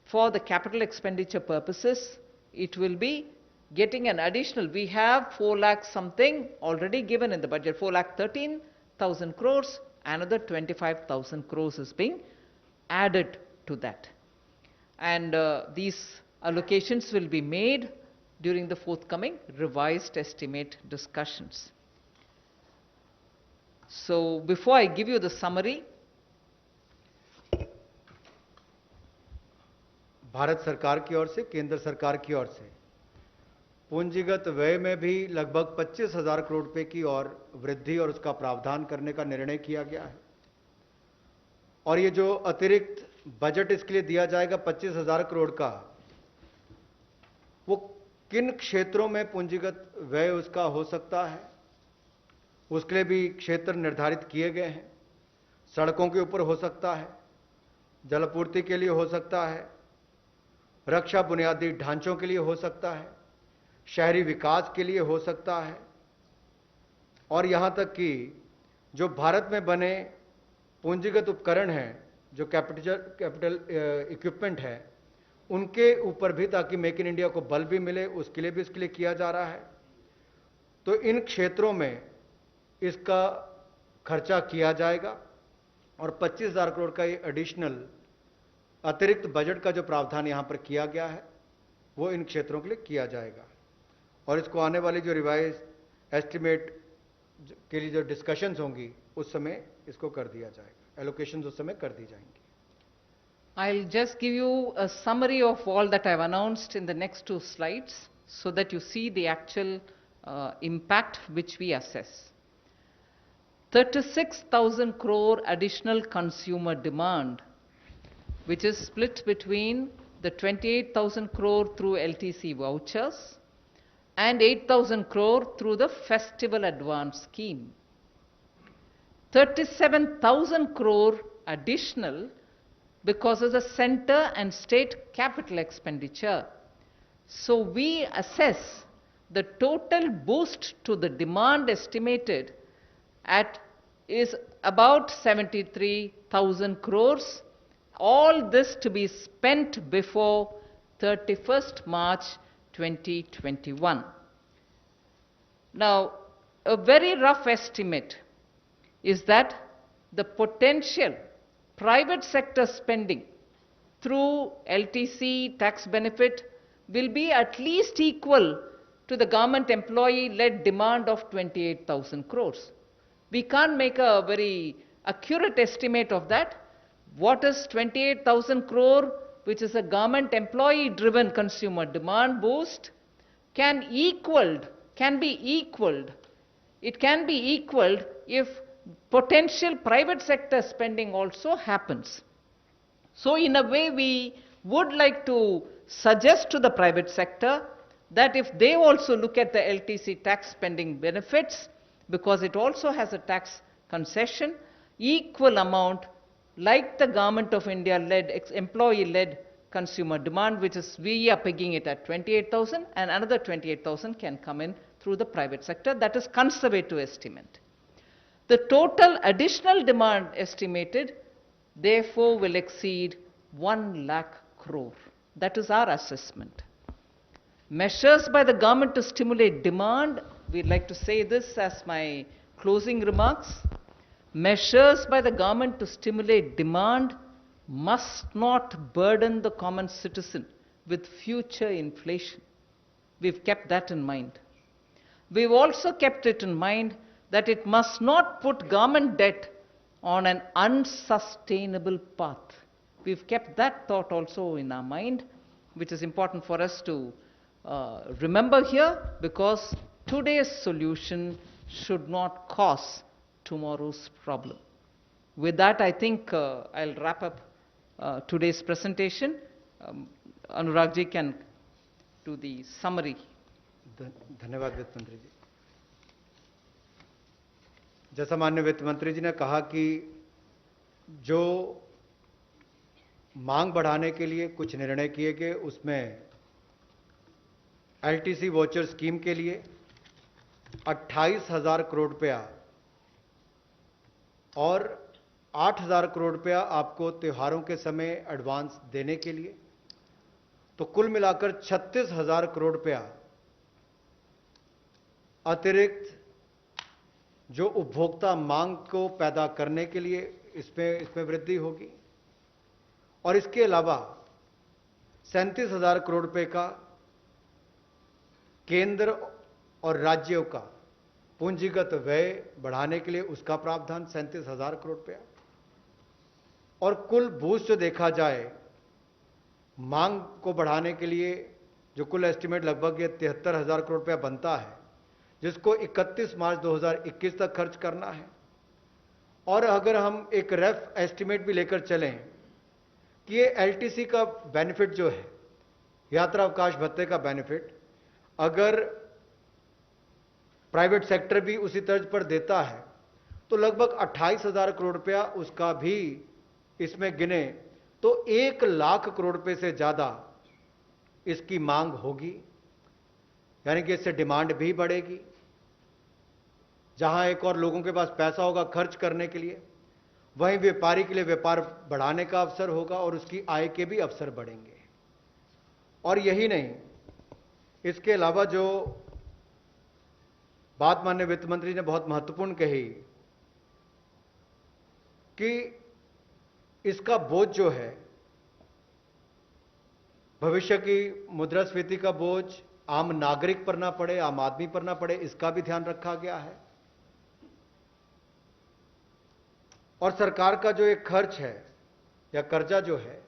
for the capital expenditure purposes, it will be getting an additional, we have 4 lakh something already given in the budget, 4,13,000 crores, another 25,000 crores is being added to that. And these allocations will be made during the forthcoming revised estimate discussions. So before I give you the summary, Bharat सरकार की ओर से, केंद्र सरकार की ओर से पूंजीगत व्यय में भी लगभग 25,000 करोड़ रुपए की और वृद्धि और उसका प्रावधान करने का निर्णय किया गया है। और ये जो अतिरिक्त बजट इसके लिए दिया जाएगा 25,000 करोड़ का, वो किन क्षेत्रों में पूंजीगत व्यय उसका हो सकता है, उसके लिए भी क्षेत्र निर्धारित किए गए हैं। सड़कों के ऊपर हो सकता है, जलापूर्ति के लिए हो सकता है, रक्षा बुनियादी ढांचों के लिए हो सकता है, शहरी विकास के लिए हो सकता है, और यहां तक कि जो भारत में बने पूंजीगत उपकरण हैं, जो कैपिटल इक्विपमेंट है, उनके ऊपर भी, ताकि मेक इन इंडिया को बल भी मिले, उसके लिए भी इसके लिए किया जा रहा है। तो इन क्षेत्रों में इसका खर्चा किया जाएगा और 25,000 करोड़ का ये एडिशनल अतिरिक्त बजट का जो प्रावधान यहां पर किया गया है वो इन क्षेत्रों के लिए किया जाएगा। और इसको आने वाली जो रिवाइज एस्टिमेट के लिए जो डिस्कशंस होंगी उस समय इसको कर दिया जाएगा, एलोकेशंस उस समय कर दी जाएंगी। I'll just give you a summary of all that I've announced in the next 2 slides so that you see the actual impact which we assess. 36,000 crore additional consumer demand, which is split between the 28,000 crore through LTC vouchers and 8,000 crore through the festival advance scheme. 37,000 crore additional because of the center and state capital expenditure. So we assess the total boost to the demand estimated at is about 73,000 crores. All this to be spent before 31st March 2021. Now, a very rough estimate is that the potential private sector spending through LTC tax benefit will be at least equal to the government employee-led demand of 28,000 crores. We can't make a very accurate estimate of that. What is 28,000 crore, which is a government employee-driven consumer demand boost, can be equaled. It can be equaled if potential private sector spending also happens. So in a way, we would like to suggest to the private sector that if they also look at the LTC tax spending benefits, because it also has a tax concession, equal amount like the Government of India-led, employee-led consumer demand, which is we are pegging it at 28,000, and another 28,000 can come in through the private sector. That is conservative estimate. The total additional demand estimated, therefore, will exceed 1 lakh crore. That is our assessment. Measures by the government to stimulate demand, we'd like to say this as my closing remarks. Measures by the government to stimulate demand must not burden the common citizen with future inflation. We've kept that in mind. We've also kept it in mind that it must not put government debt on an unsustainable path. We've kept that thought also in our mind, which is important for us to remember here, because today's solution should not cause tomorrow's problem. With that, I think I'll wrap up today's presentation. Anurag ji can do the summary. धन्यवाद वित्त मंत्री जी। जैसा माननीय वित्त मंत्री जी ने कहा कि जो मांग बढ़ाने के लिए कुछ निर्णय किए गए, उसमें एलटीसी वाउचर स्कीम के लिए 28,000 करोड़ रुपया और 8,000 करोड़ रुपया आपको त्योहारों के समय एडवांस देने के लिए, तो कुल मिलाकर 36,000 करोड़ रुपया अतिरिक्त जो उपभोक्ता मांग को पैदा करने के लिए इसमें वृद्धि होगी। और इसके अलावा 37,000 करोड़ रुपए का केंद्र और राज्यों का पूंजीगत व्यय बढ़ाने के लिए उसका प्रावधान 37,000 करोड़ रुपया। और कुल बूस्ट जो देखा जाए मांग को बढ़ाने के लिए, जो कुल एस्टिमेट लगभग ये 73,000 करोड़ रुपया बनता है, जिसको 31 मार्च 2021 तक खर्च करना है। और अगर हम एक रफ एस्टिमेट भी लेकर चलें कि ये एलटीसी का बेनिफिट जो है, यात्रा अवकाश भत्ते का बेनिफिट, अगर प्राइवेट सेक्टर भी उसी तर्ज पर देता है तो लगभग 28,000 करोड़ रुपया उसका भी इसमें गिने तो 1 लाख करोड़ रुपए से ज्यादा इसकी मांग होगी। यानी कि इससे डिमांड भी बढ़ेगी। जहां एक और लोगों के पास पैसा होगा खर्च करने के लिए, वहीं व्यापारी के लिए व्यापार बढ़ाने का अवसर होगा और उसकी आय के भी अवसर बढ़ेंगे। और यही नहीं, इसके अलावा जो बात माननीय वित्त मंत्री ने बहुत महत्वपूर्ण कही कि इसका बोझ जो है, भविष्य की मुद्रास्फीति का बोझ आम नागरिक पर ना पड़े, आम आदमी पर ना पड़े, इसका भी ध्यान रखा गया है। और सरकार का जो एक खर्च है या कर्जा जो है,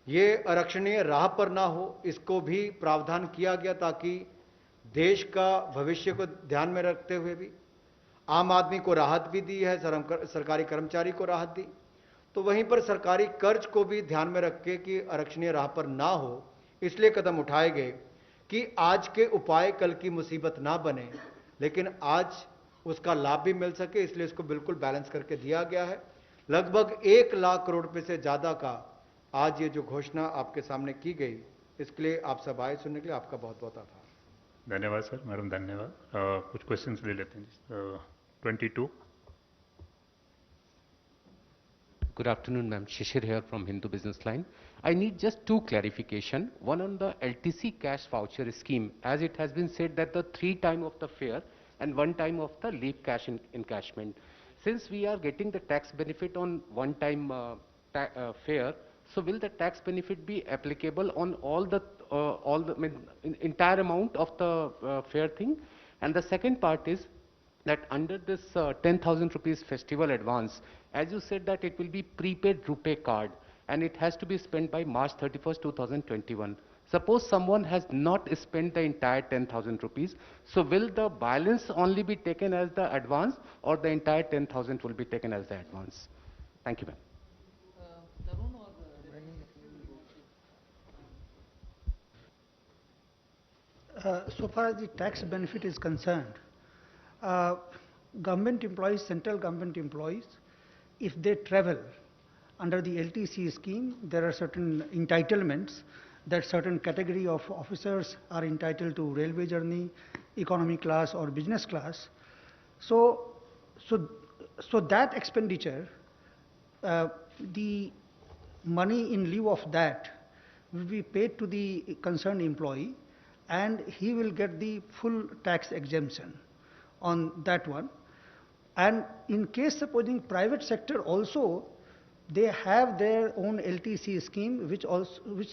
ये आरक्षणीय राह पर ना हो, इसको भी प्रावधान किया गया ताकि देश का भविष्य को ध्यान में रखते हुए भी आम आदमी को राहत भी दी है, सरकारी कर्मचारी को राहत दी। तो वहीं पर सरकारी कर्ज को भी ध्यान में रख के कि आरक्षणीय राह पर ना हो, इसलिए कदम उठाए गए कि आज के उपाय कल की मुसीबत ना बने, लेकिन आज उसका लाभ भी मिल सके, इसलिए इसको बिल्कुल बैलेंस करके दिया गया है। लगभग 1 लाख करोड़ रुपए से ज्यादा का आज ये जो घोषणा आपके सामने की गई, इसके लिए आप सब आए सुनने के लिए आपका बहुत बहुत आभार। धन्यवाद सर, मैडम धन्यवाद। कुछ क्वेश्चंस ले लेते हैं। 22। Good afternoon, ma'am. Shishir here from Hindu Business Line. I need just two clarification. One on the LTC cash voucher scheme, as it has been said that the 3 times of the fare and 1 time of the leave cash encashment. Since we are getting the tax benefit on 1 time fare, so will the tax benefit be applicable on all the entire amount of the fare thing? And the second part is that under this 10,000 rupees festival advance, as you said that it will be prepaid RuPay card and it has to be spent by March 31st, 2021. Suppose someone has not spent the entire 10,000 rupees, so will the balance only be taken as the advance or the entire 10,000 will be taken as the advance? Thank you, ma'am. So far as the tax benefit is concerned, government employees, central government employees, if they travel under the LTC scheme, there are certain entitlements that certain category of officers are entitled to railway journey, economy class or business class. So that expenditure, the money in lieu of that will be paid to the concerned employee and he will get the full tax exemption on that one. And in case supposing private sector also, they have their own LTC scheme which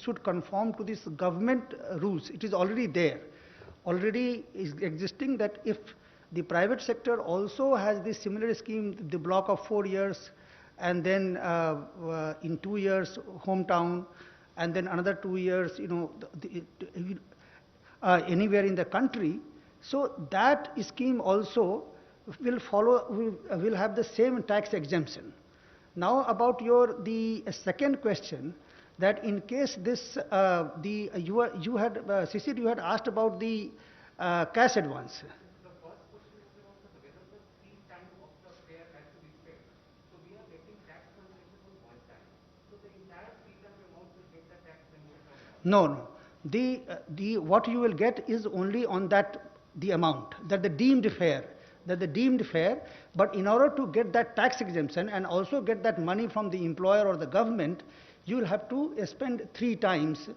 should conform to this government rules. It is already there, already is existing, that if the private sector also has this similar scheme, the block of 4 years and then in 2 years hometown and then another 2 years, anywhere in the country. So that scheme also will follow, will have the same tax exemption. Now about the second question, that in case this, you had, Sisir, you had asked about the cash advance. No. The what you will get is only on that, the amount, that the deemed fare, but in order to get that tax exemption and also get that money from the employer or the government, you will have to spend 3 times.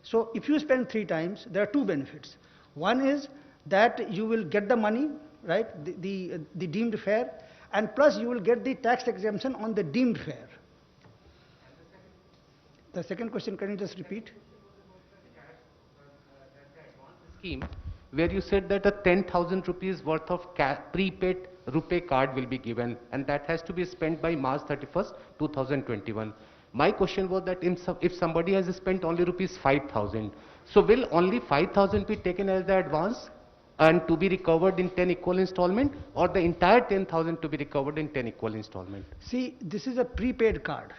So if you spend 3 times, there are 2 benefits. One is that you will get the money, right, the deemed fare, and plus you will get the tax exemption on the deemed fare. The second question, can you just repeat? Scheme where you said that a 10,000 rupees worth of prepaid RuPay card will be given and that has to be spent by March 31st, 2021. My question was that if somebody has spent only rupees 5,000, so will only 5,000 be taken as the advance and to be recovered in 10 equal installment, or the entire 10,000 to be recovered in 10 equal installment? See, this is a prepaid card.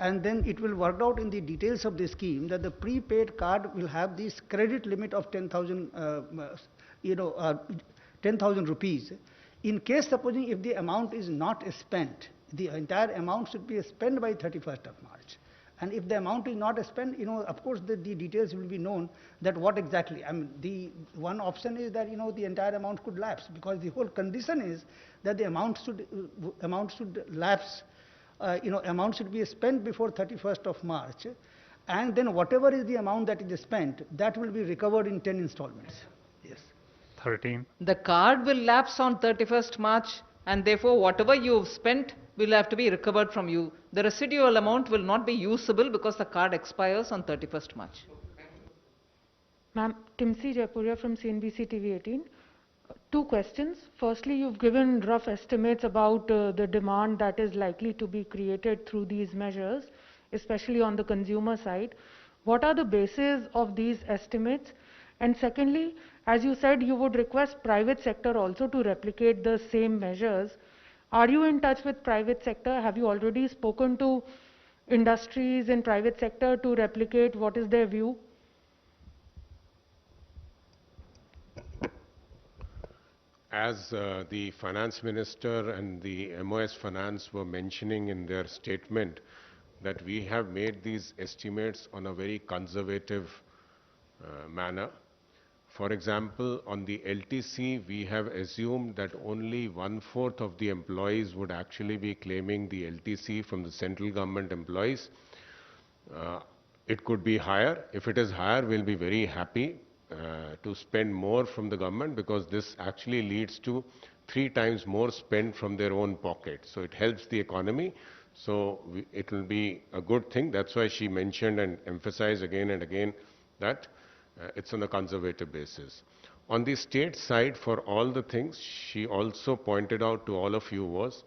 And then it will work out in the details of the scheme that the prepaid card will have this credit limit of 10,000, 10,000 rupees. In case supposing if the amount is not spent, the entire amount should be spent by 31st of March. And if the amount is not spent, of course the details will be known that what exactly. I mean, the one option is that, the entire amount could lapse, because the whole condition is that the amount should lapse. Amount should be spent before 31st of March, And then whatever is the amount that is spent, that will be recovered in 10 installments. Yes. 13. The card will lapse on 31st March, and therefore whatever you've spent will have to be recovered from you. The residual amount will not be usable because the card expires on 31st March. Ma'am, Timsi Jaipuria from CNBC TV 18. Two questions. Firstly, you've given rough estimates about the demand that is likely to be created through these measures, especially on the consumer side. What are the bases of these estimates? And secondly, as you said, you would request private sector also to replicate the same measures. Are you in touch with private sector? Have you already spoken to industries in private sector to replicate? What is their view? As the finance minister and the MOS Finance were mentioning in their statement, that we have made these estimates on a very conservative manner. For example, on the LTC, we have assumed that only 1/4 of the employees would actually be claiming the LTC from the central government employees. It could be higher. If it is higher, we'll be very happy to spend more from the government, because this actually leads to 3 times more spend from their own pocket. So it helps the economy. So it will be a good thing. That's why she mentioned and emphasized again and again that it's on a conservative basis. On the state side, for all the things, she also pointed out to all of you was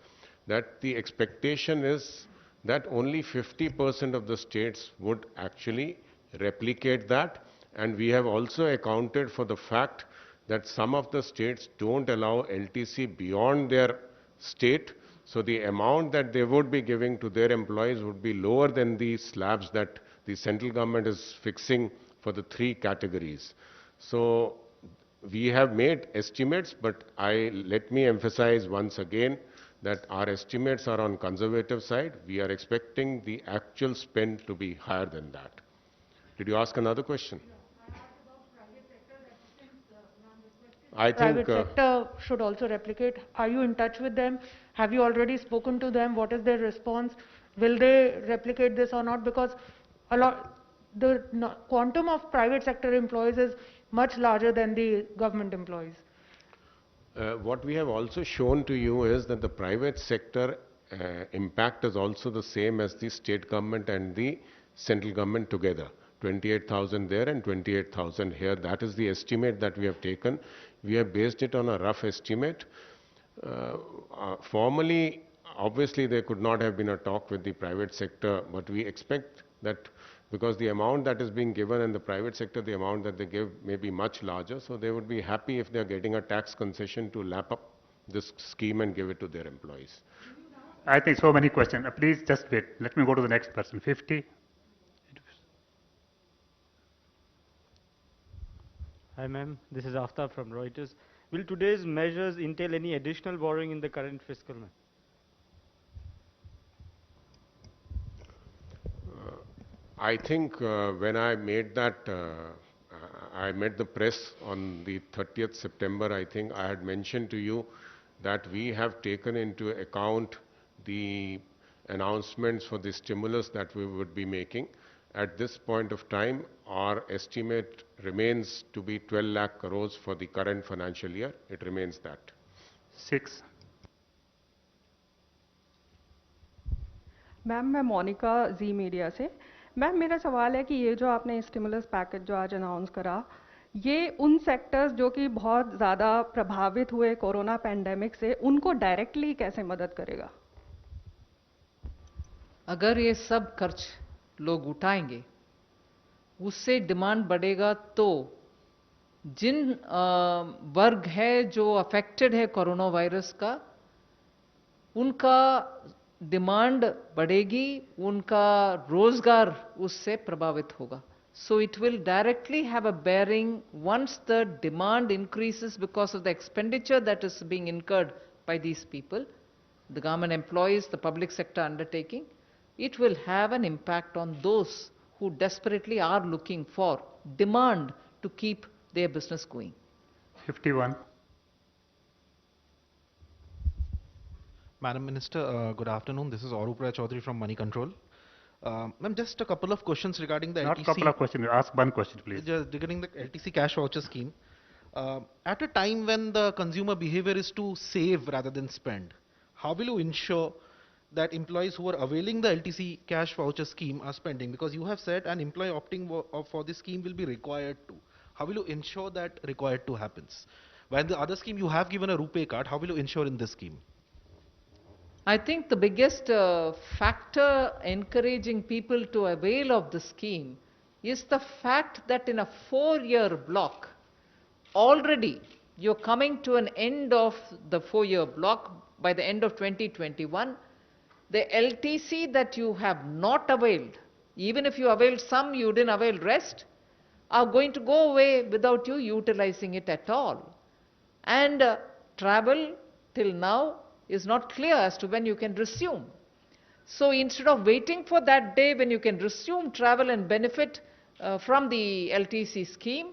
that the expectation is that only 50% of the states would actually replicate that. And we have also accounted for the fact that some of the states don't allow LTC beyond their state. So the amount that they would be giving to their employees would be lower than the slabs that the central government is fixing for the 3 categories. So we have made estimates, but let me emphasize once again that our estimates are on conservative side. We are expecting the actual spend to be higher than that. Did you ask another question? I think private sector should also replicate. Are you in touch with them? Have you already spoken to them? What is their response? Will they replicate this or not? Because the quantum of private sector employees is much larger than the government employees. What we have also shown to you is that the private sector impact is also the same as the state government and the central government together. 28,000 there and 28,000 here. That is the estimate that we have taken. We have based it on a rough estimate. Formally, obviously, there could not have been a talk with the private sector, but we expect that because the amount that is being given in the private sector, the amount that they give may be much larger, so they would be happy if they are getting a tax concession to lap up this scheme and give it to their employees. I think so many questions. Please just wait. Let me go to the next person. 50. Hi ma'am, this is Aftab from Reuters. Will today's measures entail any additional borrowing in the current fiscal, ma'am? I think when I made that, I met the press on the 30th September, I think I had mentioned to you that we have taken into account the announcements for the stimulus that we would be making. At this point of time, our estimate remains to be 12 lakh crores for the current financial year. It remains that. 6. Ma'am मैं मोनिका जी media से। Ma'am मेरा सवाल है कि ये जो आपने stimulus package जो आज अनाउंस करा, ये उन सेक्टर्स जो कि बहुत ज़्यादा प्रभावित हुए कोरोना पैंडेमिक से, उनको डायरेक्टली कैसे मदद करेगा? अगर ये सब खर्च लोग उठाएंगे, उससे डिमांड बढ़ेगा, तो जिन वर्ग है जो अफेक्टेड है कोरोना वायरस का, उनका डिमांड बढ़ेगी, उनका रोजगार उससे प्रभावित होगा. So it will directly have a bearing once the demand increases because of the expenditure that is being incurred by these people, the government employees, the public sector undertaking. It will have an impact on those who desperately are looking for demand to keep their business going. 51. Madam Minister, good afternoon. This is Arup Rai Chaudhary from Money Control. Ma'am, just a couple of questions regarding the Not LTC. couple of questions. Ask one question, please. Just regarding the LTC cash voucher scheme. At a time when the consumer behavior is to save rather than spend, how will you ensure that employees who are availing the LTC cash voucher scheme are spending? Because you have said an employee opting for this scheme will be required to. How will you ensure that required to happens? While the other scheme you have given a RuPay card, how will you ensure in this scheme? I think the biggest factor encouraging people to avail of the scheme is the fact that in a 4-year block, already you're coming to an end of the 4-year block by the end of 2021. The LTC that you have not availed, even if you availed some, you didn't avail rest, are going to go away without you utilizing it at all. And travel till now is not clear as to when you can resume. So instead of waiting for that day when you can resume travel and benefit from the LTC scheme,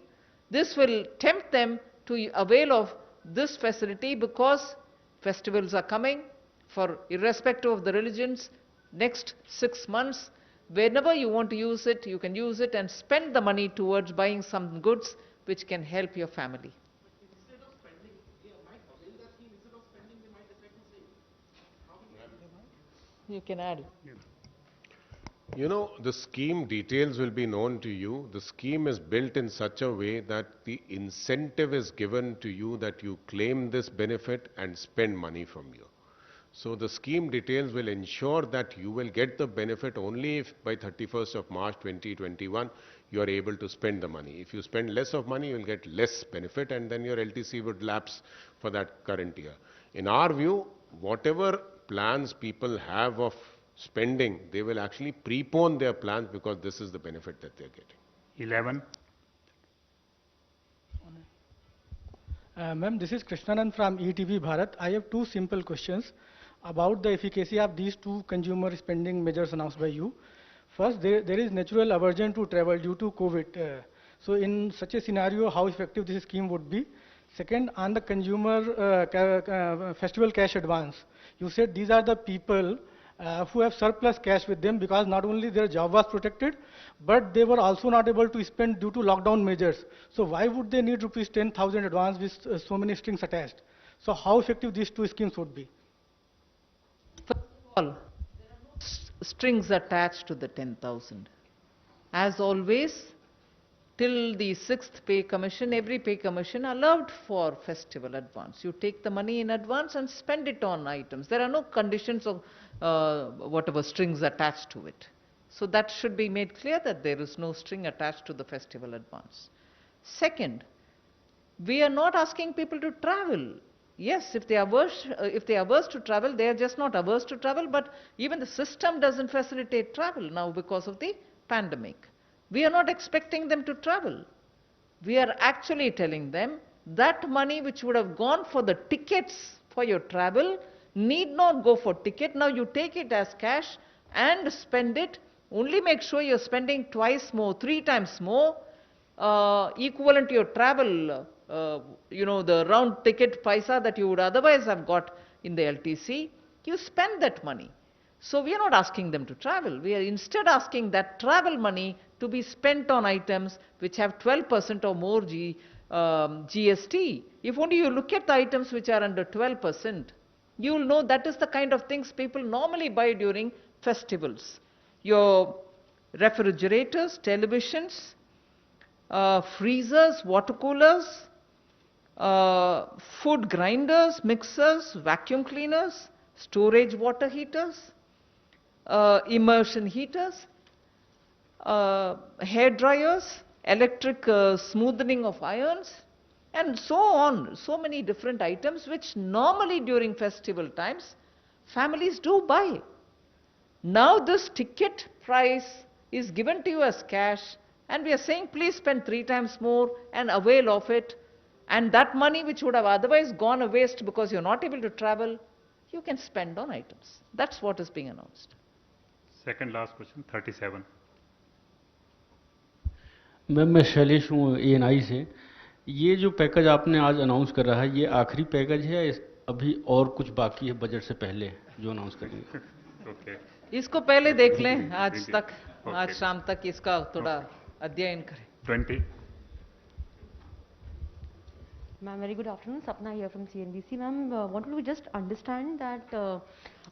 this will tempt them to avail of this facility, because festivals are coming for irrespective of the religions. Next 6 months, whenever you want to use it, you can use it and spend the money towards buying some goods which can help your family. You can add. You know, the scheme details will be known to you. The scheme is built in such a way that the incentive is given to you that you claim this benefit and spend money from you. So the scheme details will ensure that you will get the benefit only if by 31st of March 2021 you are able to spend the money. If you spend less of money, you will get less benefit, and then your LTC would lapse for that current year. In our view, whatever plans people have of spending, they will actually prepone their plans because this is the benefit that they're getting. 11. Ma'am, this is Krishnanand from ETV Bharat. I have two simple questions about the efficacy of these two consumer spending measures announced by you. First, there is natural aversion to travel due to COVID. So in such a scenario, how effective this scheme would be? Second, on the consumer festival cash advance, you said these are the people who have surplus cash with them because not only their job was protected, but they were also not able to spend due to lockdown measures. So why would they need rupees 10,000 advance with so many strings attached? So how effective these two schemes would be? First of all, there are no strings attached to the 10,000. As always, till the 6th pay commission, every pay commission allowed for festival advance. You take the money in advance and spend it on items. There are no conditions of whatever strings attached to it. So that should be made clear that there is no string attached to the festival advance. Second, we are not asking people to travel. Yes, if they are averse to travel, they are just not averse to travel, but even the system doesn't facilitate travel now because of the pandemic. We are not expecting them to travel. We are actually telling them that money which would have gone for the tickets for your travel need not go for ticket. Now you take it as cash and spend it. Only make sure you're spending twice more, 3 times more, equivalent to your travel, the round ticket paisa that you would otherwise have got in the LTC. You spend that money. So we are not asking them to travel. We are instead asking that travel money to be spent on items which have 12% or more GST. If only you look at the items which are under 12%, you will know that is the kind of things people normally buy during festivals. Your refrigerators, televisions, freezers, water coolers, food grinders, mixers, vacuum cleaners, storage water heaters, immersion heaters, hair dryers, electric smoothing of irons, and so on. So many different items which normally during festival times families do buy. Now this ticket price is given to you as cash, and we are saying please spend 3 times more and avail of it. And that money which would have otherwise gone a waste because you're not able to travel, you can spend on items. That's what is being announced. Second last question, 37. Ma'am, मैं शैलेश हूँ ANI से। ये जो package आपने आज announce कर रहा है, ये आखिरी पैकेज है या अभी और कुछ बाकी है बजट से पहले जो अनाउंस करेंगे? Okay. इसको पहले देख लें आज ठीक है। तक, आज Okay. शाम तक इसका थोड़ा अध्ययन करें. 20. Ma'am, very good afternoon. Sapna here from CNBC. Ma'am, wanted to just understand that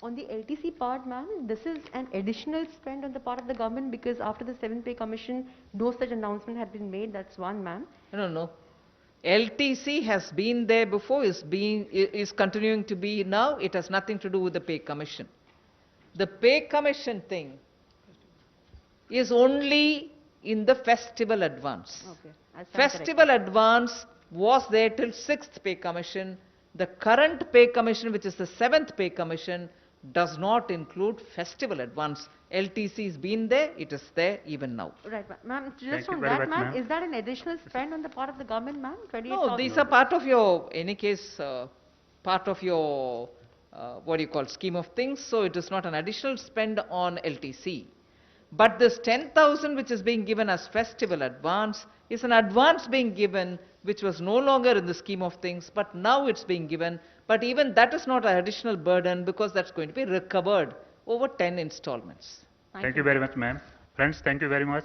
on the LTC part, ma'am, this is an additional spend on the part of the government because after the 7th Pay Commission, no such announcement had been made. That's one, ma'am. No. LTC has been there before, is continuing to be now. It has nothing to do with the pay commission. The pay commission thing is only in the festival advance. Okay. I'll stand Festival advance was there till 6th pay commission. The current pay commission, which is the 7th pay commission, does not include festival advance. LTC has been there, it is there even now. Right, ma'am. Thank Just you on very that, much, ma'am, ma'am. is that an additional spend on the part of the government, ma'am? 28,000? No, these are part of your, any case, part of your, what do you call, scheme of things. So it is not an additional spend on LTC. But this 10,000 which is being given as festival advance is an advance being given which was no longer in the scheme of things, but now it's being given. But even that is not an additional burden because that's going to be recovered over 10 installments. Thank you very much, ma'am. Friends, thank you very much.